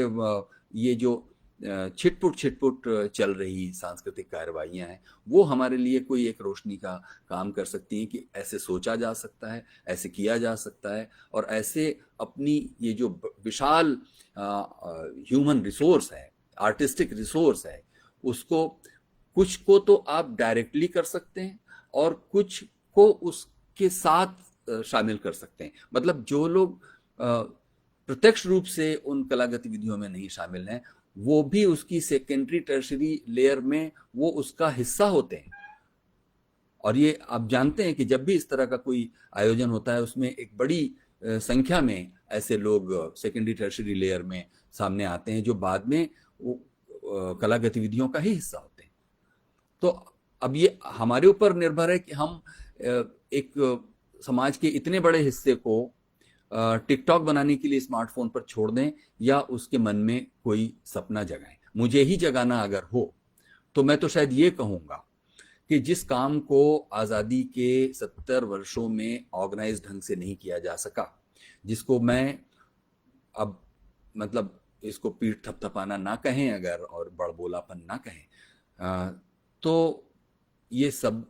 ये जो छिटपुट छिटपुट चल रही सांस्कृतिक कार्रवाइयां हैं वो हमारे लिए कोई एक रोशनी का काम कर सकती हैं कि ऐसे सोचा जा सकता है, ऐसे किया जा सकता है, और ऐसे अपनी ये जो विशाल ह्यूमन रिसोर्स है, आर्टिस्टिक रिसोर्स है, उसको कुछ को तो आप डायरेक्टली कर सकते हैं और कुछ को उसके साथ शामिल कर सकते हैं। मतलब जो लोग प्रत्यक्ष रूप से उन कला गतिविधियों में नहीं शामिल हैं वो भी उसकी सेकेंडरी टर्शरी लेयर में वो उसका हिस्सा होते हैं। और ये आप जानते हैं कि जब भी इस तरह का कोई आयोजन होता है उसमें एक बड़ी संख्या में ऐसे लोग सेकेंडरी टर्शरी लेयर में सामने आते हैं जो बाद में वो कला गतिविधियों का ही हिस्सा होते हैं। तो अब ये हमारे ऊपर निर्भर है कि हम एक समाज के इतने बड़े हिस्से को टिकटॉक बनाने के लिए स्मार्टफोन पर छोड़ दें या उसके मन में कोई सपना जगाएं। मुझे ही जगाना अगर हो तो मैं तो शायद ये कहूंगा कि जिस काम को आज़ादी के 70 वर्षों में ऑर्गेनाइज ढंग से नहीं किया जा सका, जिसको मैं अब मतलब इसको पीठ थपथपाना ना कहें अगर और बड़बोलापन ना कहें, तो ये सब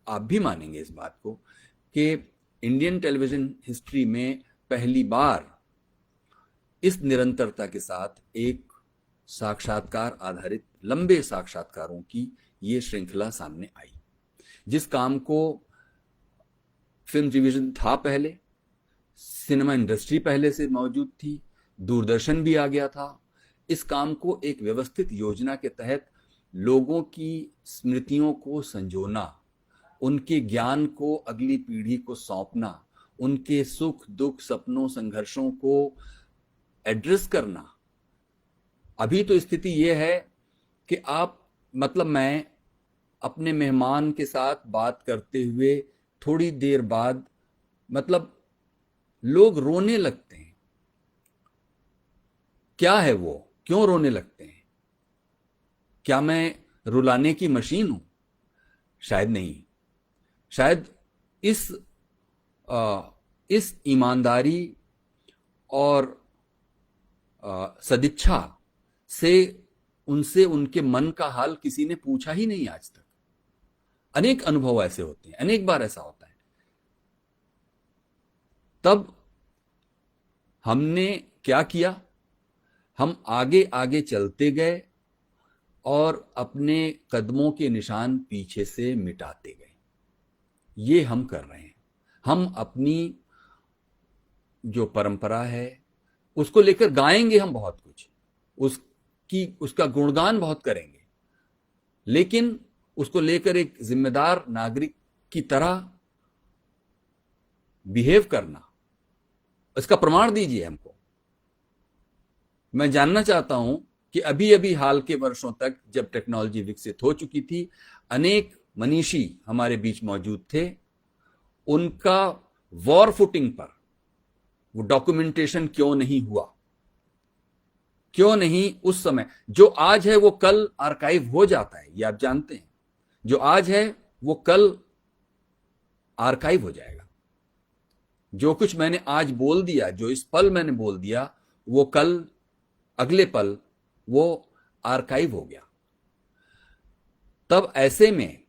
आप भी मानेंगे इस बात को कि इंडियन टेलीविजन हिस्ट्री में पहली बार इस निरंतरता के साथ एक साक्षात्कार आधारित लंबे साक्षात्कारों की ये श्रृंखला सामने आई। जिस काम को फिल्म डिवीजन था पहले, सिनेमा इंडस्ट्री पहले से मौजूद थी, दूरदर्शन भी आ गया था, इस काम को एक व्यवस्थित योजना के तहत लोगों की स्मृतियों को संजोना, उनके ज्ञान को अगली पीढ़ी को सौंपना, उनके सुख दुख सपनों संघर्षों को एड्रेस करना। अभी तो स्थिति यह है कि आप मतलब मैं अपने मेहमान के साथ बात करते हुए थोड़ी देर बाद मतलब लोग रोने लगते हैं। क्या है वो, क्यों रोने लगते हैं? क्या मैं रुलाने की मशीन हूं? शायद नहीं। शायद इस ईमानदारी और सदिच्छा से उनसे उनके मन का हाल किसी ने पूछा ही नहीं आज तक। अनेक अनुभव ऐसे होते हैं, अनेक बार ऐसा होता है। तब हमने क्या किया? हम आगे आगे चलते गए और अपने कदमों के निशान पीछे से मिटाते गए। ये हम कर रहे हैं। हम अपनी जो परंपरा है उसको लेकर गाएंगे, हम बहुत कुछ उसका गुणगान बहुत करेंगे, लेकिन उसको लेकर एक जिम्मेदार नागरिक की तरह बिहेव करना, इसका प्रमाण दीजिए हमको। मैं जानना चाहता हूं कि अभी अभी हाल के वर्षों तक जब टेक्नोलॉजी विकसित हो चुकी थी, अनेक मनीषी हमारे बीच मौजूद थे, उनका वॉर फुटिंग पर वो डॉक्यूमेंटेशन क्यों नहीं हुआ, क्यों नहीं उस समय, जो आज है वो कल आर्काइव हो जाता है, ये आप जानते हैं, जो आज है वो कल आर्काइव हो जाएगा। जो कुछ मैंने आज बोल दिया, जो इस पल मैंने बोल दिया, वो कल अगले पल वो आर्काइव हो गया। तब ऐसे में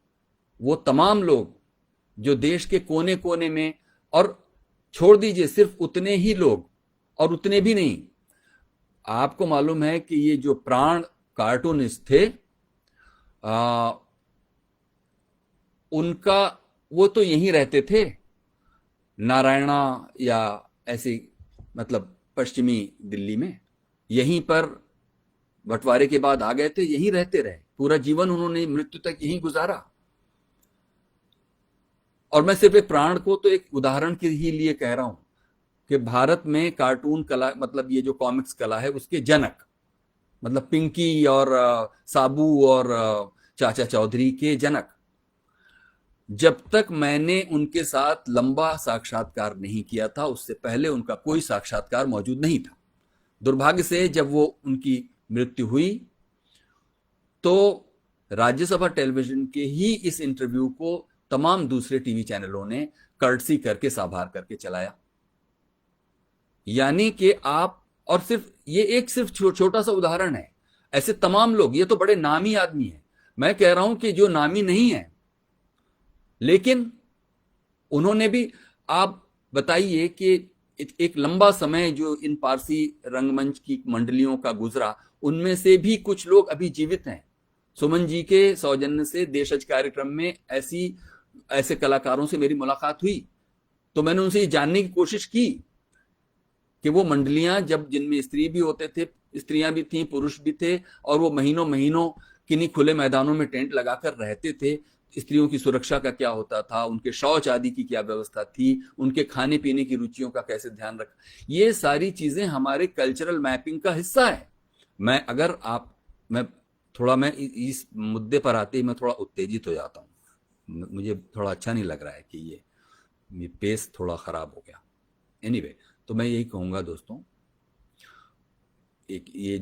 वो तमाम लोग जो देश के कोने कोने में, और छोड़ दीजिए सिर्फ उतने ही लोग, और उतने भी नहीं, आपको मालूम है कि ये जो प्राण कार्टूनिस्ट थे, उनका वो तो यहीं रहते थे, नारायणा या ऐसी, मतलब पश्चिमी दिल्ली में, यहीं पर बंटवारे के बाद आ गए थे, यहीं रहते रहे, पूरा जीवन उन्होंने मृत्यु तक यहीं गुजारा। और मैं सिर्फ एक प्राण को तो एक उदाहरण के ही लिए कह रहा हूं कि भारत में कार्टून कला, मतलब ये जो कॉमिक्स कला है, उसके जनक, मतलब पिंकी और साबू और चाचा चौधरी के जनक, जब तक मैंने उनके साथ लंबा साक्षात्कार नहीं किया था, उससे पहले उनका कोई साक्षात्कार मौजूद नहीं था। दुर्भाग्य से जब वो उनकी मृत्यु हुई तो राज्यसभा टेलीविजन के ही इस इंटरव्यू को तमाम दूसरे टीवी चैनलों ने कर्टसी करके, साभार करके चलाया। यानी कि आप, और सिर्फ ये एक सिर्फ छोटा सा उदाहरण है, ऐसे तमाम लोग, ये तो बड़े नामी आदमी है, मैं कह रहा हूं कि जो नामी नहीं है लेकिन उन्होंने भी, आप बताइए कि एक लंबा समय जो इन पारसी रंगमंच की मंडलियों का गुजरा, उनमें से भी कुछ लोग अभी जीवित हैं। सुमन जी के सौजन्य से देशज कार्यक्रम में ऐसे कलाकारों से मेरी मुलाकात हुई, तो मैंने उनसे ये जानने की कोशिश की कि वो मंडलियां, जब जिनमें स्त्री भी होते थे, स्त्रियां भी थीं, पुरुष भी थे, और वो महीनों महीनों किन्हीं खुले मैदानों में टेंट लगाकर रहते थे, स्त्रियों की सुरक्षा का क्या होता था, उनके शौच आदि की क्या व्यवस्था थी, उनके खाने पीने की रुचियों का कैसे ध्यान रखा, ये सारी चीजें हमारे कल्चरल मैपिंग का हिस्सा है। मैं इस मुद्दे पर आते ही मैं थोड़ा उत्तेजित हो जाता हूँ, मुझे थोड़ा अच्छा नहीं लग रहा है कि ये पेस थोड़ा खराब हो गया। एनीवे, तो मैं यही कहूँगा दोस्तों, एक ये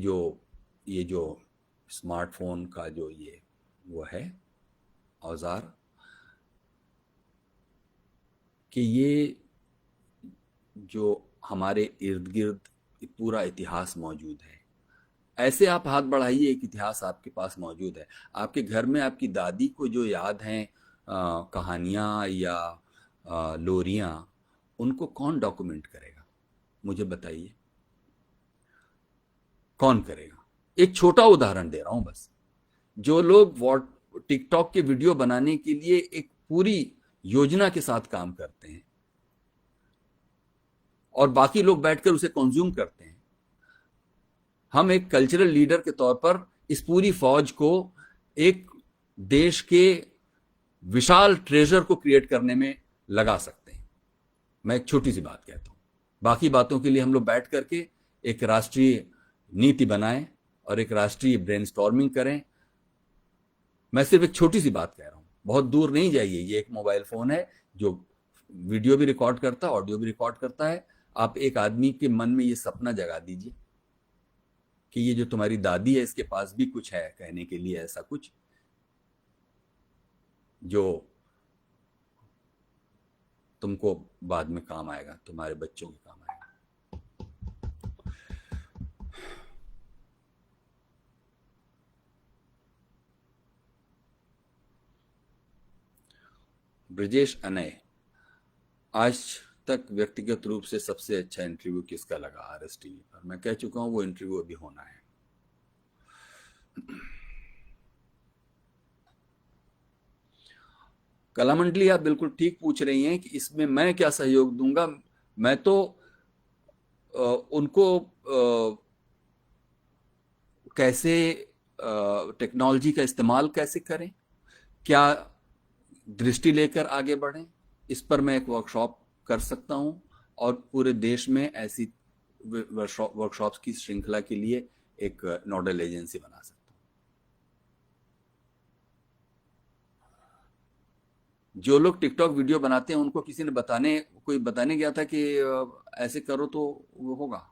जो स्मार्टफोन का जो वो है औजार, कि ये जो हमारे इर्द गिर्द पूरा इतिहास मौजूद है, ऐसे आप हाथ बढ़ाइए, एक इतिहास आपके पास मौजूद है। आपके घर में आपकी दादी को जो याद हैं कहानियाँ या लोरियाँ, उनको कौन डॉक्यूमेंट करेगा, मुझे बताइए, कौन करेगा? एक छोटा उदाहरण दे रहा हूं बस। जो लोग टिकटॉक के वीडियो बनाने के लिए एक पूरी योजना के साथ काम करते हैं और बाकी लोग बैठकर उसे कंज्यूम करते हैं, हम एक कल्चरल लीडर के तौर पर इस पूरी फौज को एक देश के विशाल ट्रेजर को क्रिएट करने में लगा सकते हैं। मैं एक छोटी सी बात कहता हूं, बाकी बातों के लिए हम लोग बैठ करके एक राष्ट्रीय नीति बनाएं और एक राष्ट्रीय ब्रेनस्टॉर्मिंग करें। मैं सिर्फ एक छोटी सी बात कह रहा हूं, बहुत दूर नहीं जाइए। ये एक मोबाइल फोन है जो वीडियो भी रिकॉर्ड करता है, ऑडियो भी रिकॉर्ड करता है। आप एक आदमी के मन में ये सपना जगा दीजिए कि ये जो तुम्हारी दादी है, इसके पास भी कुछ है कहने के लिए, ऐसा कुछ जो तुमको बाद में काम आएगा, तुम्हारे बच्चों के काम आएगा। ब्रजेश अनय, आज तक व्यक्तिगत रूप से सबसे अच्छा इंटरव्यू किसका लगा आरएस टीवी पर? मैं कह चुका हूं वो इंटरव्यू अभी होना है। कला मंडली, आप बिल्कुल ठीक पूछ रही हैं कि इसमें मैं क्या सहयोग दूंगा। मैं तो उनको कैसे टेक्नोलॉजी का इस्तेमाल कैसे करें, क्या दृष्टि लेकर आगे बढ़ें, इस पर मैं एक वर्कशॉप कर सकता हूं और पूरे देश में ऐसी वर्कशॉप्स की श्रृंखला के लिए एक नोडल एजेंसी बना सकता हूँ। जो लोग टिकटॉक वीडियो बनाते हैं उनको किसी ने कोई बताने गया था कि ऐसे करो तो वो होगा।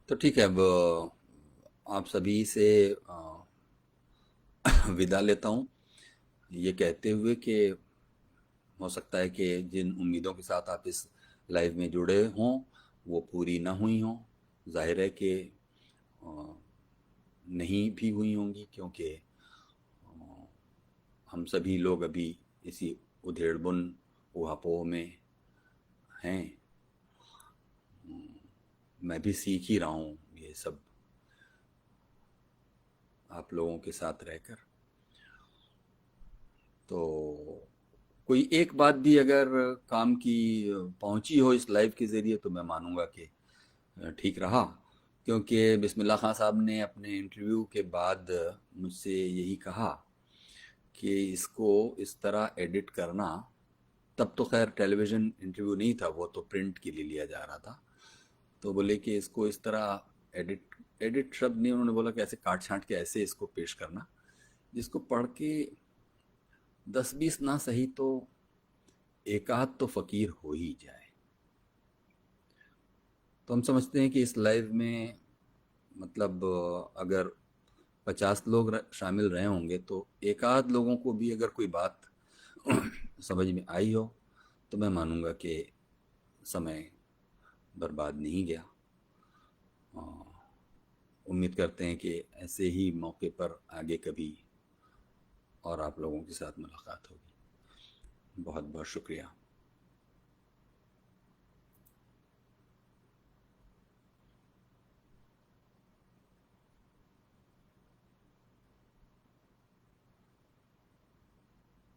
तो ठीक है, अब आप सभी से विदा लेता हूँ, ये कहते हुए कि हो सकता है कि जिन उम्मीदों के साथ आप इस लाइव में जुड़े हों वो पूरी ना हुई हों। जाहिर है कि अ, नहीं भी हुई होंगी, क्योंकि हम सभी लोग अभी इसी उधेड़बुन ऊहापोह में हैं। मैं भी सीख ही रहा हूँ ये सब आप लोगों के साथ रहकर। तो कोई एक बात भी अगर काम की पहुंची हो इस लाइव के ज़रिए तो मैं मानूंगा कि ठीक रहा। क्योंकि बिस्मिल्लाह खान साहब ने अपने इंटरव्यू के बाद मुझसे यही कहा कि इसको इस तरह एडिट करना, तब तो खैर टेलीविज़न इंटरव्यू नहीं था, वो तो प्रिंट के लिए लिया जा रहा था। तो बोले कि इसको इस तरह एडिट एडिट शब्द नहीं, उन्होंने बोला कि ऐसे काट छांट के ऐसे इसको पेश करना जिसको पढ़ के 10-20 ना सही तो एक आध तो फ़कीर हो ही जाए। तो हम समझते हैं कि इस लाइव में मतलब अगर 50 लोग शामिल रहे होंगे तो एक आध लोगों को भी अगर कोई बात समझ में आई हो तो मैं मानूंगा कि समय बर्बाद नहीं गया। अ, उम्मीद करते हैं कि ऐसे ही मौके पर आगे कभी और आप लोगों के साथ मुलाकात होगी। बहुत बहुत शुक्रिया।